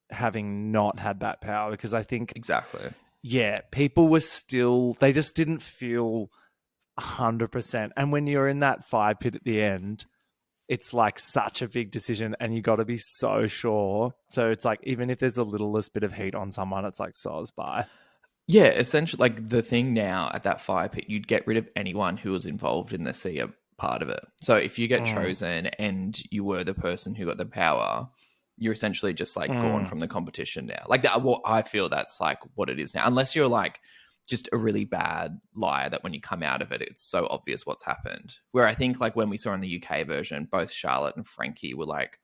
having not had that power, because I think exactly. Yeah, people were still, they just didn't feel 100%. And when you're in that fire pit at the end, it's like such a big decision, and you got to be so sure. So it's like, even if there's a littlest bit of heat on someone, it's like, so's bye. Yeah, essentially, like the thing now at that fire pit, you'd get rid of anyone who was involved in the seer part of it. So if you get chosen and you were the person who got the power, you're essentially just like gone from the competition now. Like that, well, I feel that's like what it is now. Unless you're like just a really bad liar that when you come out of it, it's so obvious what's happened. Where I think like when we saw in the UK version, both Charlotte and Frankie were like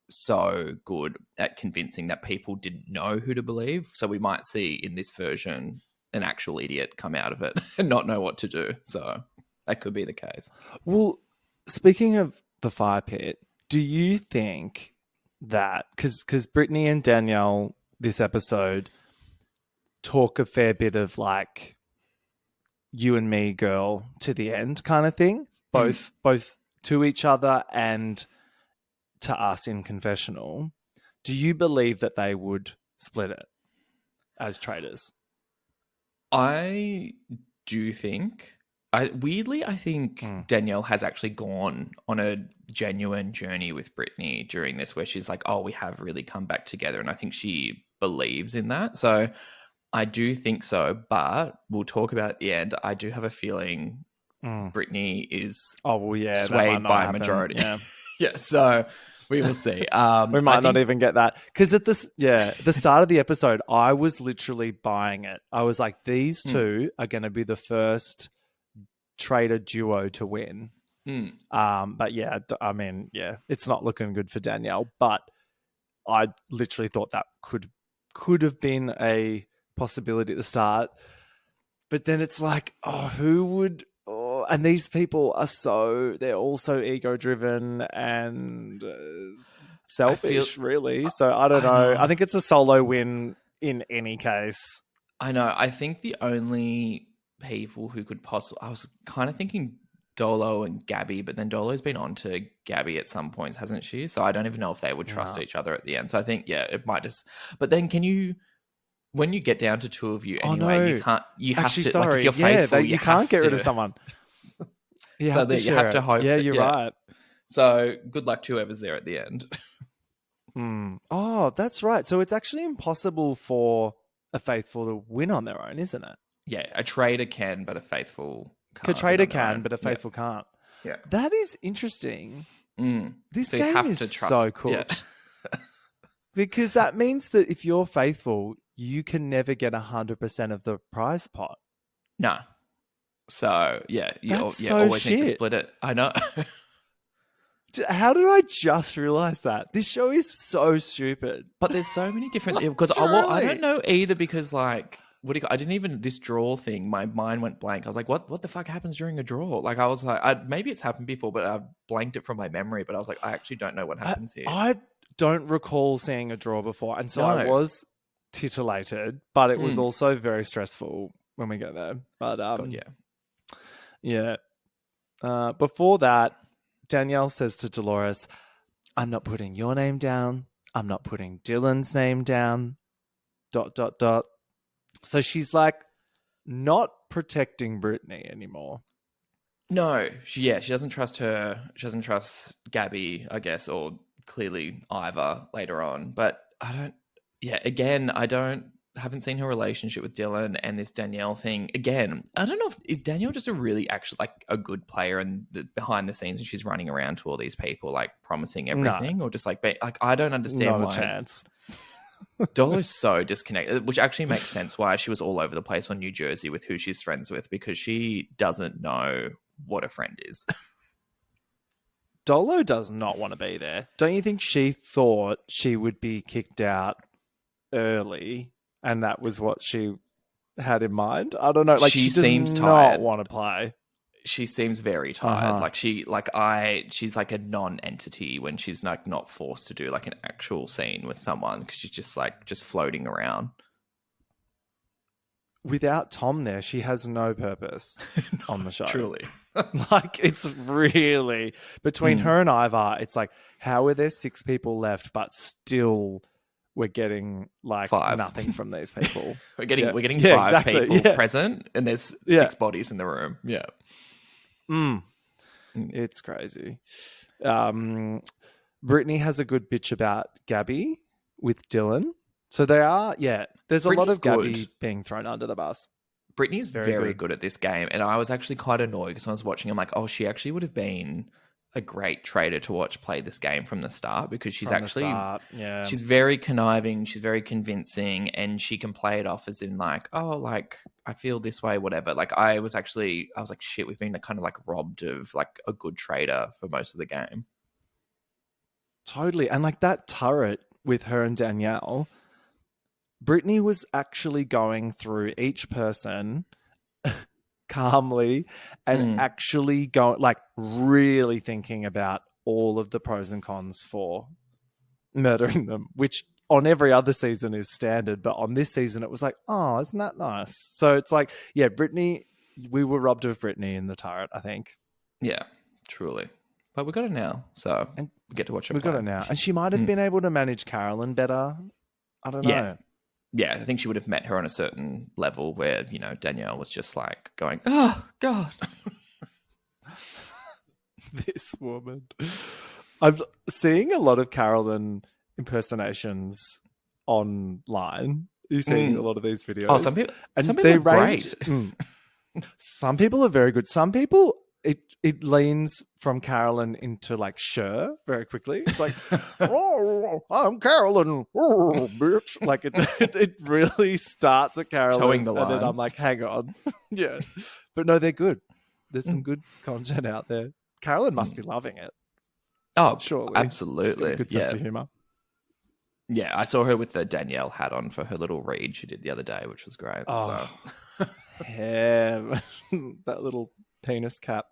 so good at convincing that people didn't know who to believe. So we might see in this version an actual idiot come out of it and not know what to do. So that could be the case. Well, speaking of the fire pit, do you think that, because Brittany and Danielle this episode talk a fair bit of like you and me, girl, to the end kind of thing, both to each other and to us in confessional, do you believe that they would split it as traitors? I do think, I think Danielle has actually gone on a genuine journey with Brittany during this, where she's like, oh, we have really come back together. And I think she believes in that. So I do think so, but we'll talk about it at the end. I do have a feeling Brittany is swayed by a majority. Yeah. Yeah, so we will see. We might not even get that. Because at the start of the episode, I was literally buying it. I was like, these two are going to be the first traitor duo to win. But yeah, I mean, yeah, it's not looking good for Danielle. But I literally thought that could have been a possibility at the start. But then it's like, oh, who would... and these people are they're all so ego-driven and selfish, really. So I don't know. I think it's a solo win in any case. I know. I think the only people who could possibly... I was kind of thinking Dolo and Gabby, but then Dolo's been on to Gabby at some points, hasn't she? So I don't even know if they would trust each other at the end. So I think, yeah, it might just... But then can you... When you get down to two of you anyway, you can't... You have actually, to... sorry. Like, if you're faithful, you can't get rid of someone. You have to hope. Yeah, you're right. So good luck to whoever's there at the end. Oh, that's right. So it's actually impossible for a faithful to win on their own, isn't it? Yeah, a traitor can, but a faithful can't. A traitor win on their can, own. but a faithful can't. Yeah. That is interesting. This So you game have is to trust. so cool. Yeah. Because that means that if you're faithful, you can never get 100% of the prize pot. No. So, yeah, you That's always so need to shit. split it. I know. How did I just realize that? This show is so stupid. But there's so many different... Because I don't know either because, like... I didn't even... This draw thing, my mind went blank. I was like, what the fuck happens during a draw? Like, I was like... maybe it's happened before, but I blanked it from my memory. But I was like, I actually don't know what happens here. I don't recall seeing a draw before. And so No. I was titillated, but it was also very stressful when we get there. But God, yeah. Before that, Danielle says to Dolores, I'm not putting your name down. I'm not putting Dylan's name down. ... So she's like not protecting Brittany anymore. No, she doesn't trust her. She doesn't trust Gabby, I guess, or clearly Ivor later on. But I don't. Yeah, again, haven't seen her relationship with Dylan and this Danielle thing. Again, I don't know is Danielle just actually like a good player and behind the scenes and she's running around to all these people like promising everything or just like I don't understand Not why. a chance. Dolo's so disconnected, which actually makes sense why she was all over the place on New Jersey with who she's friends with because she doesn't know what a friend is. Dolo does not want to be there. Don't you think she thought she would be kicked out early and that was what she had in mind? I don't know. Like she seems does tired. not want to play. She seems very tired. She's like a non-entity when she's like not forced to do like an actual scene with someone because she's just floating around. Without Tom there, she has no purpose on the show. Truly. Like it's really between her and Ivor, it's like how are there 6 people left but still we're getting like 5. nothing from these people. we're getting 5 exactly. people present and there's 6 bodies in the room. Yeah. It's crazy. Brittany has a good bitch about Gabby with Dylan. So they are, there's a lot of Gabby being thrown under the bus. Brittany's very good at this game. And I was actually quite annoyed because when I was watching, I'm like, oh, she actually would have been a great traitor to watch play this game from the start because she's she's very conniving, she's very convincing, and she can play it off as in like, oh, like I feel this way, whatever. Like I was like, shit, we've been kind of like robbed of like a good traitor for most of the game. Totally. And like that turret with her and Danielle, Brittany was actually going through each person calmly and actually going like really thinking about all of the pros and cons for murdering them, which on every other season is standard, but on this season it was like, oh, isn't that nice? So it's like, yeah, Brittany, we were robbed of Brittany in the turret, I think. Yeah, truly. But we got it now, so we get to watch it. We got it now, and she might have been able to manage Carolyn better. I don't know. Yeah, I think she would have met her on a certain level where, you know, Danielle was just like going, oh, God. This woman. I'm seeing a lot of Carolyn impersonations online. You're seeing a lot of these videos. Oh, some people are great. Some people are very good. Some people, it leans from Carolyn into like Cher very quickly. It's like, oh, I'm Carolyn, oh, bitch. Like it really starts at Carolyn. Towing the line. And then I'm like, hang on. Yeah. But no, they're good. There's some good content out there. Carolyn must be loving it. Oh, surely. Absolutely. She's got a good sense of humor. Yeah, I saw her with the Danielle hat on for her little read she did the other day, which was great. Oh, yeah. That little penis cap.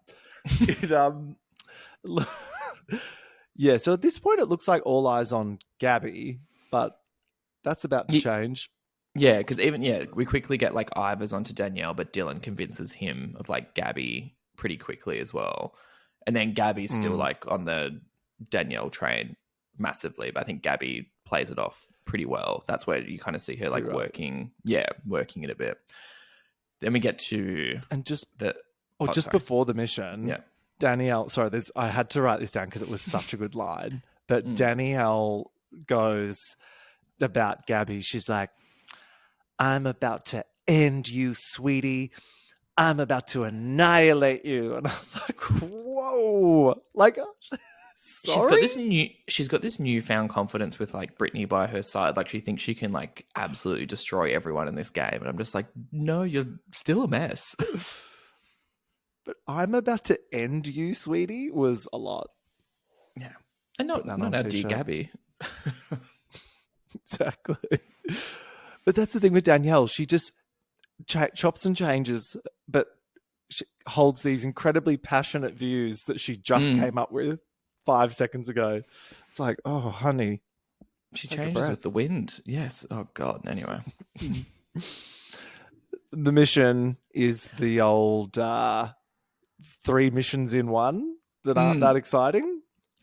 Yeah, so at this point it looks like all eyes on Gabby, but that's about to change. Yeah, because we quickly get like Ivor's onto Danielle, but Dylan convinces him of like Gabby pretty quickly as well. And then Gabby's still like on the Danielle train massively, but I think Gabby plays it off pretty well. That's where you kind of see her like working it a bit. Then we get to before the mission. Yeah. Danielle, sorry, I had to write this down because it was such a good line. But Danielle goes about Gabby. She's like, I'm about to end you, sweetie. I'm about to annihilate you. And I was like, whoa. Like, sorry? She's got this newfound confidence with like Brittany by her side. Like she thinks she can like absolutely destroy everyone in this game. And I'm just like, no, you're still a mess. But I'm about to end you, sweetie, was a lot. Yeah. And not our dear Gabby. Exactly. But that's the thing with Danielle. She just chops and changes, but she holds these incredibly passionate views that she just came up with 5 seconds ago. It's like, oh, honey. She changes with the wind. Yes. Oh, God. Anyway. The mission is the old 3 missions in one that aren't that exciting.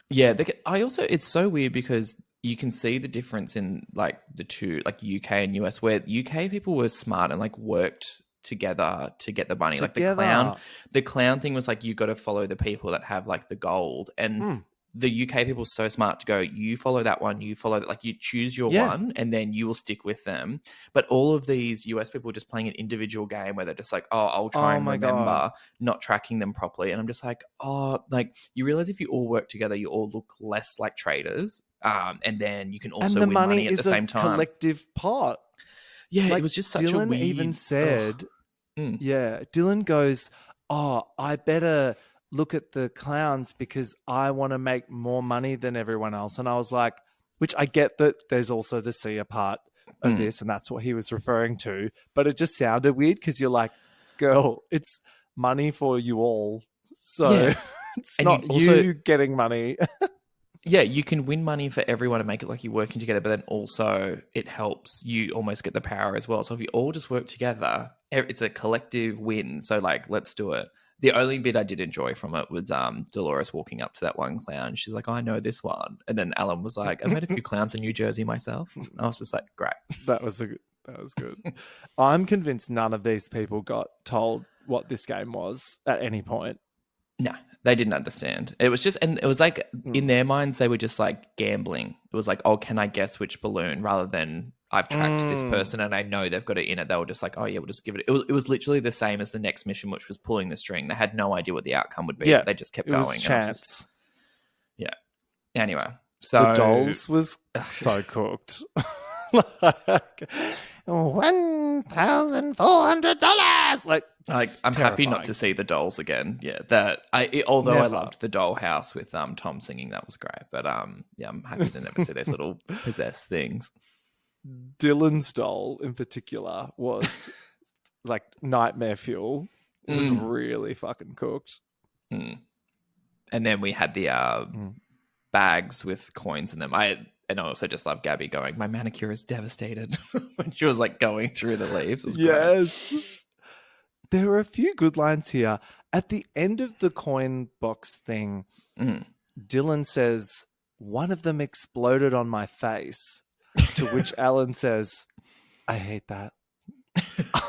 Yeah. It's so weird because you can see the difference in like the two, like UK and US, where UK people were smart and like worked together to get the bunny. Like the clown thing was like, you got to follow the people that have like the gold, and the UK people are so smart to go, you follow that one, you follow that, like you choose your one and then you will stick with them. But all of these US people are just playing an individual game where they're just like, oh, I'll try and remember, not tracking them properly. And I'm just like, oh, like you realize if you all work together, you all look less like traitors. And then you can also win money at the same time. Collective pot. Yeah, like, it was just such Dylan a weird... even said, Dylan goes, oh, I better look at the clowns because I want to make more money than everyone else. And I was like, which I get that there's also the seer part of this, and that's what he was referring to. But it just sounded weird because you're like, girl, it's money for you all. So it's and not you getting money. Yeah, you can win money for everyone and make it like you're working together, but then also it helps you almost get the power as well. So if you all just work together, it's a collective win. So like, let's do it. The only bit I did enjoy from it was Dolores walking up to that one clown. She's like, oh, I know this one. And then Alan was like, I've met a few clowns in New Jersey myself. And I was just like, great. That was good. I'm convinced none of these people got told what this game was at any point. No, they didn't understand. It was just, and it was like in their minds, they were just like gambling. It was like, oh, can I guess which balloon, rather than I've tracked this person and I know they've got it in it. They were just like, oh yeah, we'll just give it. It was literally the same as the next mission, which was pulling the string. They had no idea what the outcome would be. Yeah, so they just kept going. Was chance. Yeah. Anyway, so the dolls was so cooked. Like, $1,400. Like I'm terrifying. Happy not to see the dolls again. Yeah, although I loved the doll house with Tom singing, that was great. But yeah, I'm happy to never see those little possessed things. Dylan's doll in particular was like nightmare fuel. It was really fucking cooked. And then we had the bags with coins in them. And I also just love Gabby going, my manicure is devastated, when she was like going through the leaves. It was great. There were a few good lines here. At the end of the coin box thing, Dylan says, one of them exploded on my face, to which Alan says, I hate that. I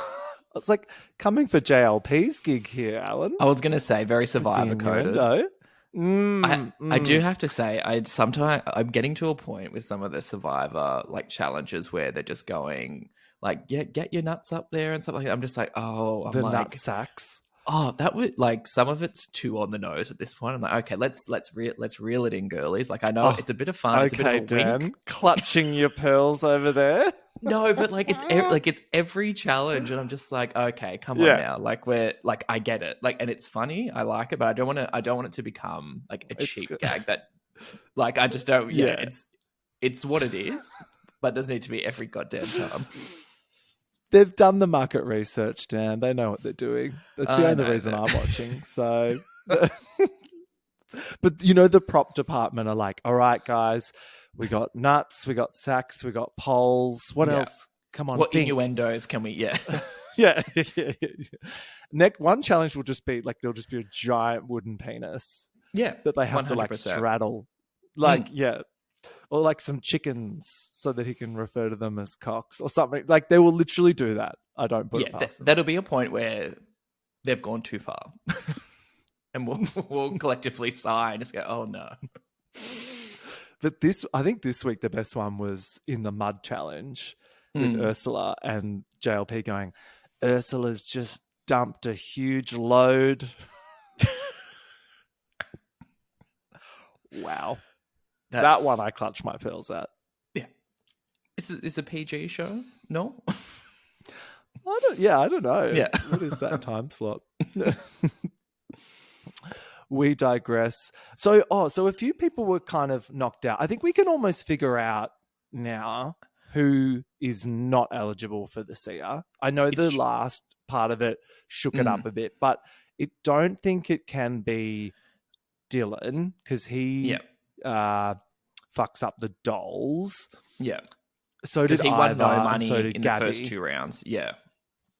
was like, coming for JLP's gig here, Alan. I was going to say, very Survivor coded. I do have to say, I'm getting to a point with some of the Survivor like challenges where they're just going like, yeah, get your nuts up there and stuff like that. I'm just like, oh, I'm like, nut sacks. Oh, that would like some of it's too on the nose at this point. I'm like, okay, let's reel it in, girlies. Like I know it's a bit of fun. Okay, it's a bit of a Dan, wink. Clutching your pearls over there. No, but like it's every challenge, and I'm just like, okay, come on now. Like I get it. Like, and it's funny. I like it, but I don't want it to become like a cheap gag that, like, I just don't. Yeah, it's what it is, but it doesn't need to be every goddamn time. They've done the market research, Dan. They know what they're doing. That's the only reason I'm watching. So, but the prop department are like, all right, guys, we got nuts, we got sacks, we got poles. What else? Come on, what think. innuendos can we? Yeah. Yeah. One challenge will just be like there'll just be a giant wooden penis. Yeah, that they have 100%. To like straddle, like or like some chickens so that he can refer to them as cocks or something. Like they will literally do that. I don't put it past them. That'll be a point where they've gone too far, and we'll collectively sigh and just go, "Oh no." But I think this week the best one was in the mud challenge with Ursula and JLP going, Ursula's just dumped a huge load. Wow. That one I clutched my pearls at. Yeah. Is a PG show? No? I don't know. Yeah. What is that time slot? We digress. So a few people were kind of knocked out. I think we can almost figure out now who is not eligible for the SIA. I know the last part of it shook it up a bit, but I don't think it can be Dylan because he fucks up the dolls. Yeah. So did he Ivor, won no money so did in Gabby. the first 2 rounds. Yeah.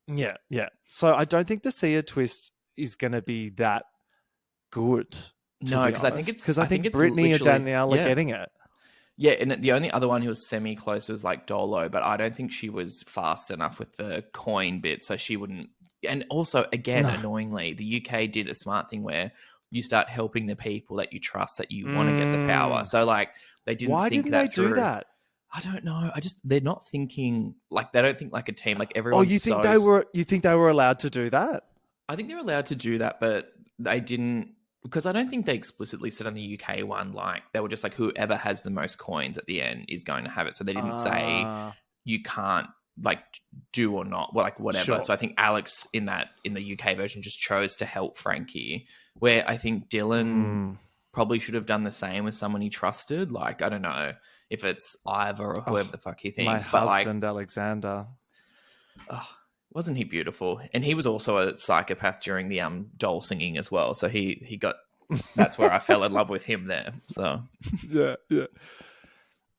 Yeah. So I don't think the SIA twist is going to be that good. No, because I think it's Brittany or Danielle are getting it. Yeah, and the only other one who was semi-close was like Dolo, but I don't think she was fast enough with the coin bit, so she wouldn't. And also, again, annoyingly, the UK did a smart thing where you start helping the people that you trust that you want to get the power. So, like, they didn't Why think didn't that they through. do that? I don't know. They're not thinking, like, they don't think like a team. Like, everyone's you think they were allowed to do that? I think they were allowed to do that, but they didn't. Because I don't think they explicitly said on the UK one, like, they were just like, whoever has the most coins at the end is going to have it. So they didn't say you can't, like, do or not, like, whatever. Sure. So I think Alex in the UK version just chose to help Frankie, where I think Dylan probably should have done the same with someone he trusted. Like, I don't know if it's Ivor or whoever the fuck he thinks. My husband, Alexander. Wasn't he beautiful? And he was also a psychopath during the doll singing as well. So he got that's where I fell in love with him there. So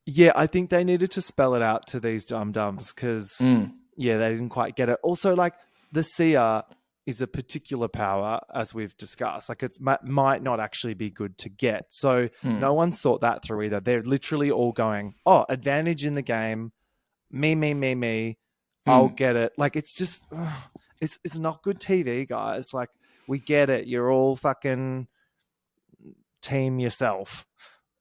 yeah. I think they needed to spell it out to these dum-dums because they didn't quite get it. Also, like the SIA is a particular power, as we've discussed. Like it might not actually be good to get. So no one's thought that through either. They're literally all going, advantage in the game, me. I'll get it. Like, it's just, it's not good TV, guys. Like, we get it. You're all fucking team yourself.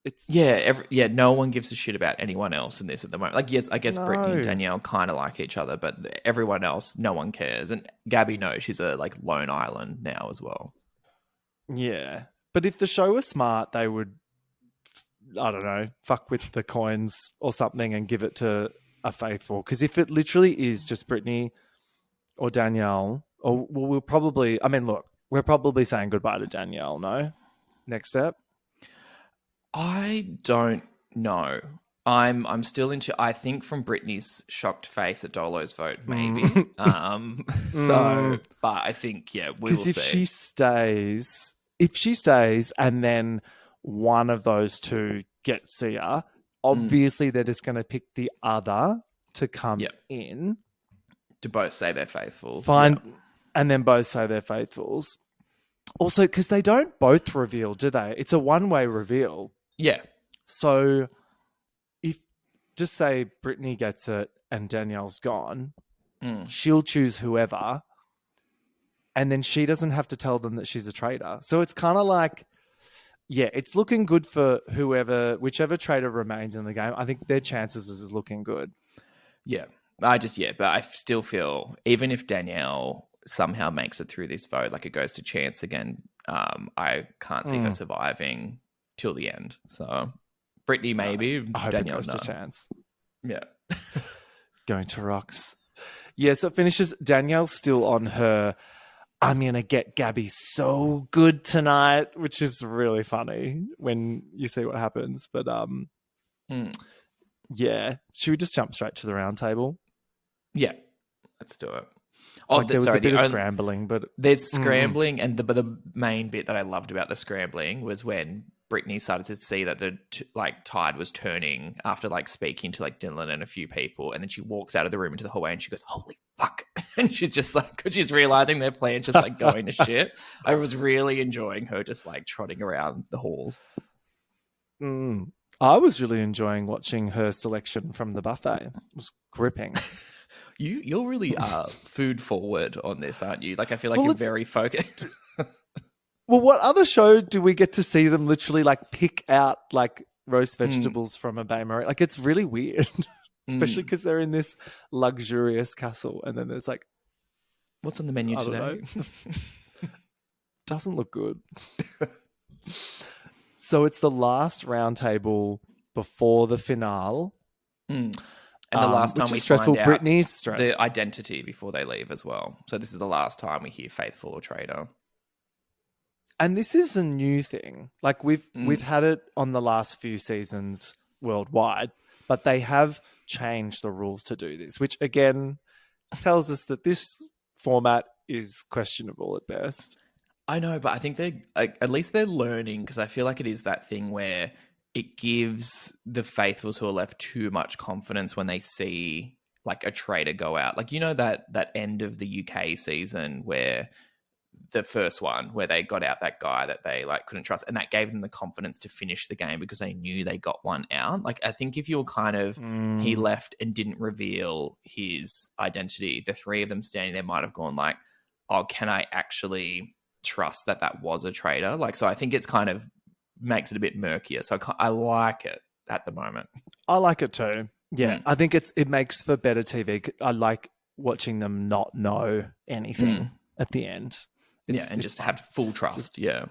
It's no one gives a shit about anyone else in this at the moment. Like, yes, I guess Brittany and Danielle kind of like each other, but everyone else, no one cares. And Gabby knows she's a, like, lone island now as well. Yeah. But if the show was smart, they would, I don't know, fuck with the coins or something and give it to a faithful, because if it literally is just Brittany or Danielle, or we're probably saying goodbye to Danielle. No, next step. I don't know. I'm still into. I think from Brittany's shocked face at Dolo's vote, maybe. So, but I think we will see. Because if she stays, and then one of those two gets Sia. Obviously, they're just going to pick the other to come in. To both say they're faithfuls. And then both say they're faithfuls. Also, because they don't both reveal, do they? It's a one-way reveal. Yeah. So, if, just say Brittany gets it and Danielle's gone, she'll choose whoever, and then she doesn't have to tell them that she's a traitor. So, it's kind of like... Yeah, it's looking good for whichever traitor remains in the game. I think their chances is looking good. Yeah, but I still feel even if Danielle somehow makes it through this vote, like it goes to chance again, I can't see her surviving till the end. So Brittany maybe, I hope Danielle it goes to chance. Yeah, going to rocks. Yeah, so it finishes. Danielle's still on her. I'm going to get Gabby so good tonight, which is really funny when you see what happens. But, yeah, should we just jump straight to the round table? Yeah, let's do it. There was a bit of scrambling, but... There's scrambling, but the main bit that I loved about the scrambling was when Brittany started to see that the tide was turning after speaking to Dylan and a few people, and then she walks out of the room into the hallway and she goes, "Holy fuck!" And she's just because she's realizing their plan's just going to shit. I was really enjoying her just trotting around the halls. I was really enjoying watching her selection from the buffet. It was gripping. You're really food forward on this, aren't you? I feel like you're very focused. Well, what other show do we get to see them literally pick out roast vegetables from a bain-marie. Like, it's really weird, especially because they're in this luxurious castle, and then there's like, what's on the menu I don't today? know. Doesn't look good. So it's the last round table before the finale. And the last time we stressful. find out Brittany's stressed. the identity before they leave as well. So this is the last time we hear faithful or traitor. And this is a new thing. Like, we've had it on the last few seasons worldwide, but they have changed the rules to do this, which again tells us that this format is questionable at best. I know, but I think at least they're learning, because I feel like it is that thing where it gives the faithfuls who are left too much confidence when they see like a traitor go out. Like, you know, that end of the UK season where the first one where they got out that guy that they like couldn't trust, and that gave them the confidence to finish the game because they knew they got one out. Like, I think if you were kind of he left and didn't reveal his identity, the three of them standing there might have gone like, oh, can I actually trust that was a traitor? Like, so I think it's kind of makes it a bit murkier. So I like it at the moment. I like it too. Yeah, I think it makes for better TV. I like watching them not know anything at the end. And just have full trust. Yeah.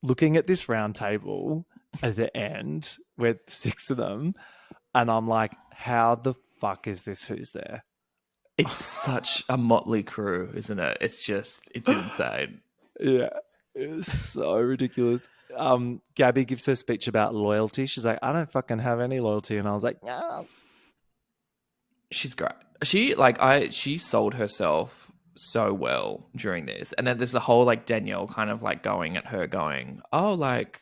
Looking at this round table at the end with 6 of them, and I'm like, how the fuck is this who's there? It's such a motley crew, isn't it? It's insane. Yeah, it's so ridiculous. Gabby gives her speech about loyalty. She's like, I don't fucking have any loyalty. And I was like, yes. She's great. She sold herself so well during this. And then there's the whole like Danielle kind of like going at her going, oh, like,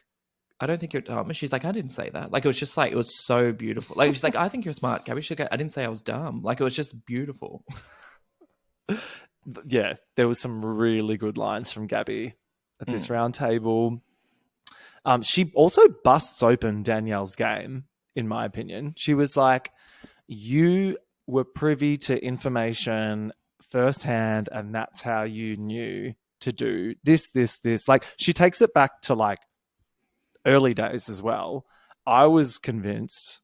I don't think you're dumb. And she's like, I didn't say that. Like, it was just like, it was so beautiful. Like, she's like, I think you're smart, Gabby. She's like, I didn't say I was dumb. Like, it was just beautiful. Yeah, there was some really good lines from Gabby at this round table. She also busts open Danielle's game, in my opinion. She was like, you were privy to information firsthand, and that's how you knew to do this. Like, she takes it back to like early days as well. I was convinced.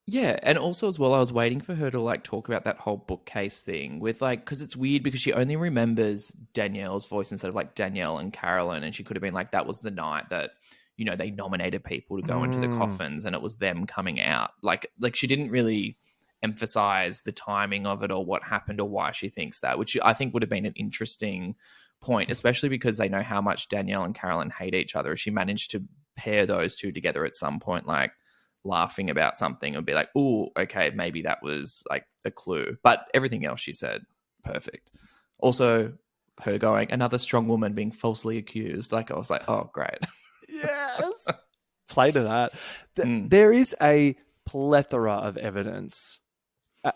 Yeah, and also as well, I was waiting for her to like talk about that whole bookcase thing with like, because it's weird because she only remembers Danielle's voice instead of like Danielle and Carolyn, and she could have been like, that was the night that, you know, they nominated people to go into the coffins and it was them coming out. Like she didn't really emphasize the timing of it or what happened or why she thinks that, which I think would have been an interesting point, especially because they know how much Danielle and Carolyn hate each other. She managed to pair those two together at some point, like laughing about something and be like, oh, okay, maybe that was like a clue. But everything else she said, perfect. Also, her going, another strong woman being falsely accused. Like, I was like, oh, great. Yes. Play to that. There is a plethora of evidence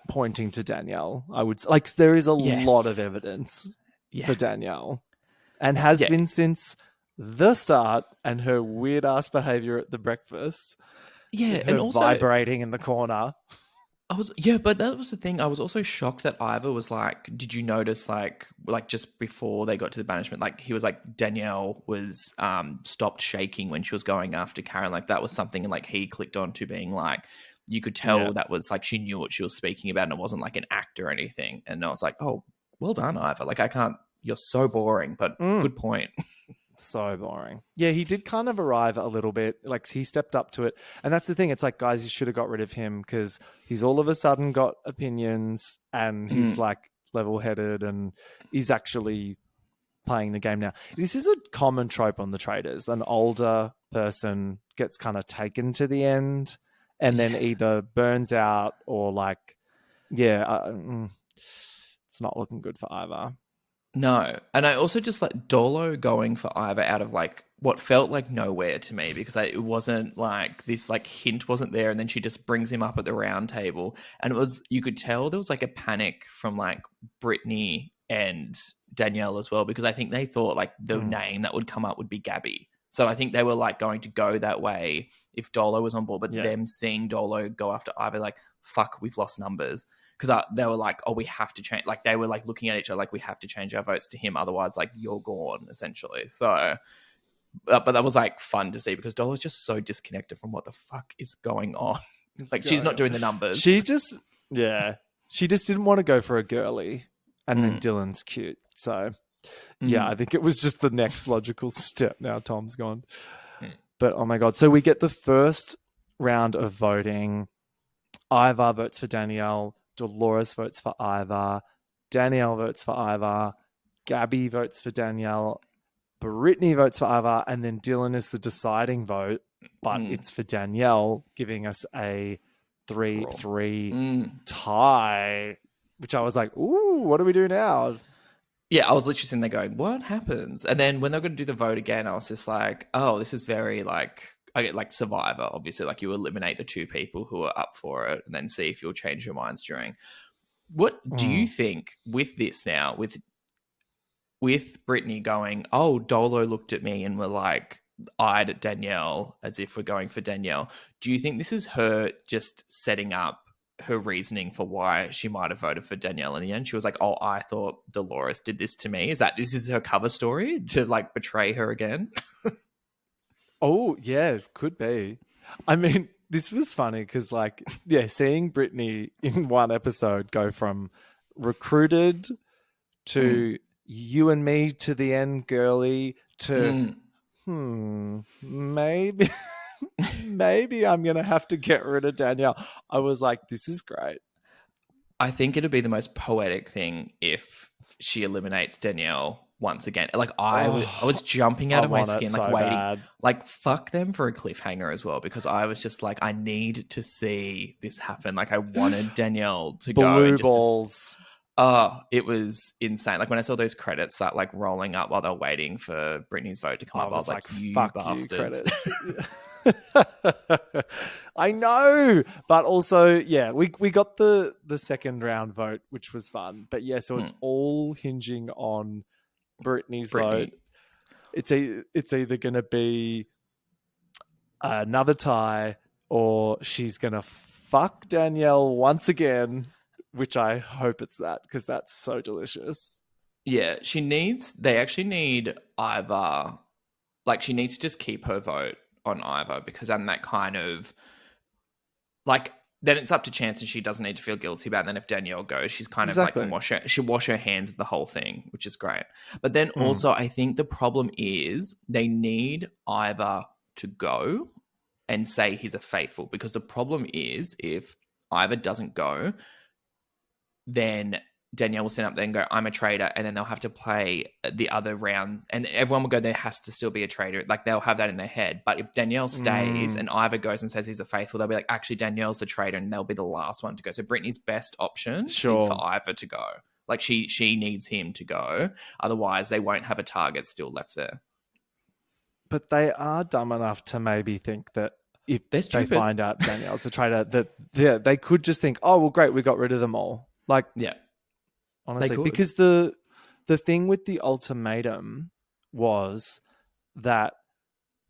pointing to Danielle. I would like, there is a lot of evidence for Danielle, and has been since the start, and her weird ass behavior at the breakfast. Yeah, and also vibrating in the corner. But that was the thing. I was also shocked that Ivor was like, did you notice like just before they got to the banishment, like he was like, Danielle was stopped shaking when she was going after Karen. Like that was something, and like he clicked on to being like, you could tell that was like, she knew what she was speaking about and it wasn't like an act or anything. And I was like, oh, well done, Ivor. Like, you're so boring, but good point. So boring. Yeah, he did kind of arrive a little bit. Like, he stepped up to it. And that's the thing. It's like, guys, you should have got rid of him because he's all of a sudden got opinions and he's like level-headed and he's actually playing the game now. This is a common trope on the Traitors. An older person gets kind of taken to the end and then either burns out or like, it's not looking good for either. No. And I also just like Dolo going for Ivor out of like what felt like nowhere to me, because it wasn't like this like hint wasn't there. And then she just brings him up at the round table. And it was, you could tell there was like a panic from like Brittany and Danielle as well, because I think they thought like the name that would come up would be Gabby. So I think they were like going to go that way if Dolo was on board, but them seeing Dolo go after Ivor, like, fuck, we've lost numbers. Because they were like, oh, we have to change. Like, they were like looking at each other like, we have to change our votes to him. Otherwise, like, you're gone, essentially. So But that was like fun to see because Dolores just so disconnected from what the fuck is going on. Like she's not doing the numbers. She just didn't want to go for a girly, and then Dylan's cute. So I think it was just the next logical step. Now Tom's gone. But oh my God. So we get the first round of voting. Ivar votes for Danielle. Dolores votes for Ivar. Danielle votes for Ivar. Gabby votes for Danielle. Brittany votes for Ivar. And then Dylan is the deciding vote. But it's for Danielle, giving us a 3-3 tie. Which I was like, ooh, what do we do now? Yeah, I was literally sitting there going, what happens? And then when they're going to do the vote again, I was just like, oh, this is very like, I get like Survivor, obviously. Like you eliminate the two people who are up for it and then see if you'll change your minds during. What do you think with this now, with Brittany going, oh, Dolo looked at me and were like, eyed at Danielle as if we're going for Danielle. Do you think this is her just setting up her reasoning for why she might have voted for Danielle in the end? She was like, oh, I thought Dolores did this to me. This is her cover story to like betray her again? Oh, yeah, could be. I mean, this was funny because like, seeing Brittany in one episode go from recruited to you and me to the end girly to maybe I'm going to have to get rid of Danielle. I was like, this is great. I think it'd be the most poetic thing if she eliminates Danielle once again. Like I was jumping out of my skin, like waiting, bad. Like fuck them for a cliffhanger as well, because I was just like, I need to see this happen. Like I wanted Danielle to go. Blue balls. It was insane. Like when I saw those credits start like rolling up while they're waiting for Brittany's vote to come up, I was like, you fuck bastards. You, I know, but also, we got the second round vote, which was fun. But so it's all hinging on Brittany's vote. It's either going to be another tie or she's going to fuck Danielle once again, which I hope it's that, because that's so delicious. Yeah, they actually need Ivar. Like she needs to just keep her vote on Ivar, because then that kind of like, then it's up to Chance and she doesn't need to feel guilty about it. And then if Danielle goes, she's kind of like she'll wash her hands of the whole thing, which is great. But then also I think the problem is they need Ivar to go and say he's a faithful, because the problem is if Ivar doesn't go, then Danielle will stand up there and go, I'm a traitor, and then they'll have to play the other round, and everyone will go, there has to still be a traitor. Like they'll have that in their head. But if Danielle stays and Ivar goes and says he's a faithful, they'll be like, actually Danielle's the traitor, and they'll be the last one to go. So Brittany's best option is for Ivar to go. Like she needs him to go. Otherwise they won't have a target still left there. But they are dumb enough to maybe think that if they find out Danielle's a traitor, that they could just think, oh, well, great, we got rid of them all. Like, yeah. Honestly, because the thing with the ultimatum was that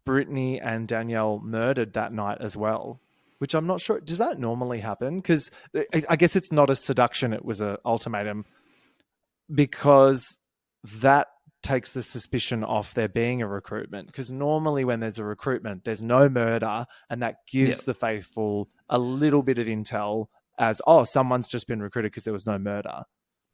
Brittany and Danielle murdered that night as well, which I'm not sure. Does that normally happen? Because I guess it's not a seduction. It was an ultimatum, because that takes the suspicion off there being a recruitment. Because normally when there's a recruitment, there's no murder, and that gives the faithful a little bit of intel as, oh, someone's just been recruited because there was no murder.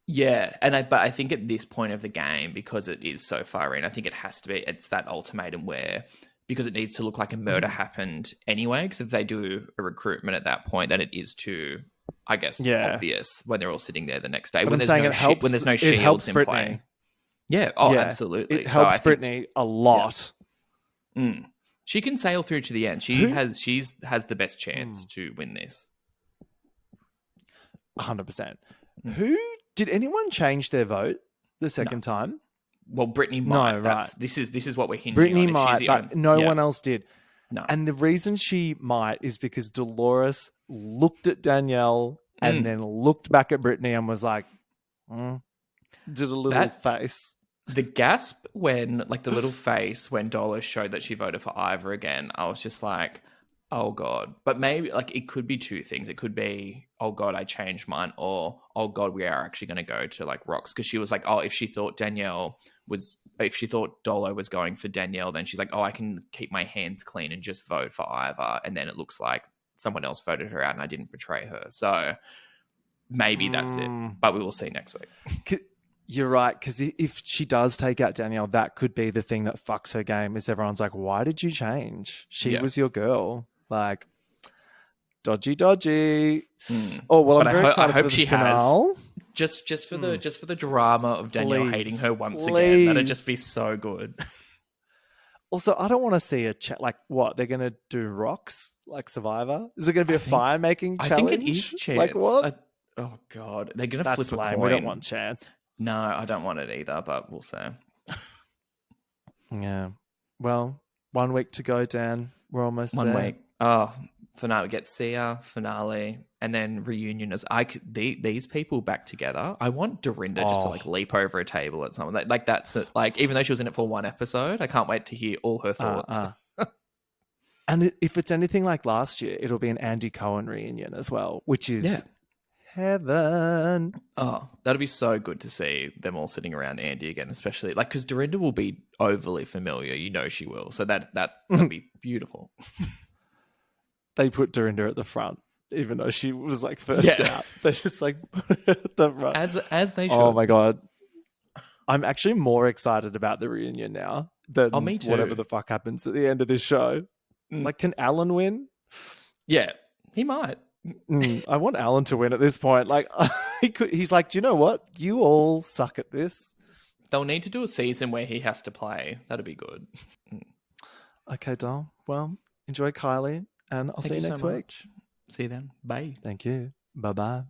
Yeah, but I think at this point of the game, because it is so far in, I think it's that ultimatum where, because it needs to look like a murder happened anyway, because if they do a recruitment at that point, then it is too, I guess, obvious when they're all sitting there the next day. When there's no shields in play. Yeah, absolutely. It helps Brittany a lot. Yeah. She can sail through to the end. She has the best chance to win this. 100%. Did anyone change their vote the second time? Well, Brittany might. No, right. This is what we're hinging Brittany on. Might, but no one else did. No. And the reason she might is because Dolores looked at Danielle and then looked back at Brittany and was like, did a little face. The gasp when, like the little face when Dolores showed that she voted for Ivar again, I was just like, oh God. But maybe like it could be two things. It could be, oh God, I changed mine, or oh God, we are actually going to go to like rocks. Because she was like, oh, if she thought Dolo was going for Danielle, then she's like, oh, I can keep my hands clean and just vote for Ivor. And then it looks like someone else voted her out and I didn't betray her. So maybe that's it. But we will see next week. You're right, because if she does take out Danielle, that could be the thing that fucks her game. Is everyone's like, "Why did you change? She was your girl." Like, dodgy. Oh well, But I'm very excited I hope for the she finale. Has just for the drama of Danielle hating her once again. Please. That'd just be so good. Also, I don't want to see a like what they're gonna do. Rocks like Survivor? Is it gonna be a fire making challenge? I think it is Chance. Like what? Oh God, they're gonna That's flip a lame. coin. We don't want Chance. No, I don't want it either, but we'll see. Yeah. Well, 1 week to go, Dan. We're almost there. 1 week. Oh, finale. We get Sia, finale, and then reunion. These people back together. I want Dorinda just to like leap over a table at something. Like that's it. Like, even though she was in it for one episode, I can't wait to hear all her thoughts. And if it's anything like last year, it'll be an Andy Cohen reunion as well, which is heaven. Oh, that'd be so good to see them all sitting around Andy again, especially like because Dorinda will be overly familiar. You know she will. So that'd be beautiful. They put Dorinda at the front, even though she was like first out. They just like put her at the front. As they should. Oh my God. I'm actually more excited about the reunion now than me too. whatever the fuck happens at the end of this show. Like, can Alan win? Yeah, he might. I want Alan to win at this point. Like, he's like, do you know what? You all suck at this. They'll need to do a season where he has to play. That'd be good. Okay, doll. Well, enjoy Kylie, and I'll see you next week. See you then. Bye. Thank you. Bye-bye.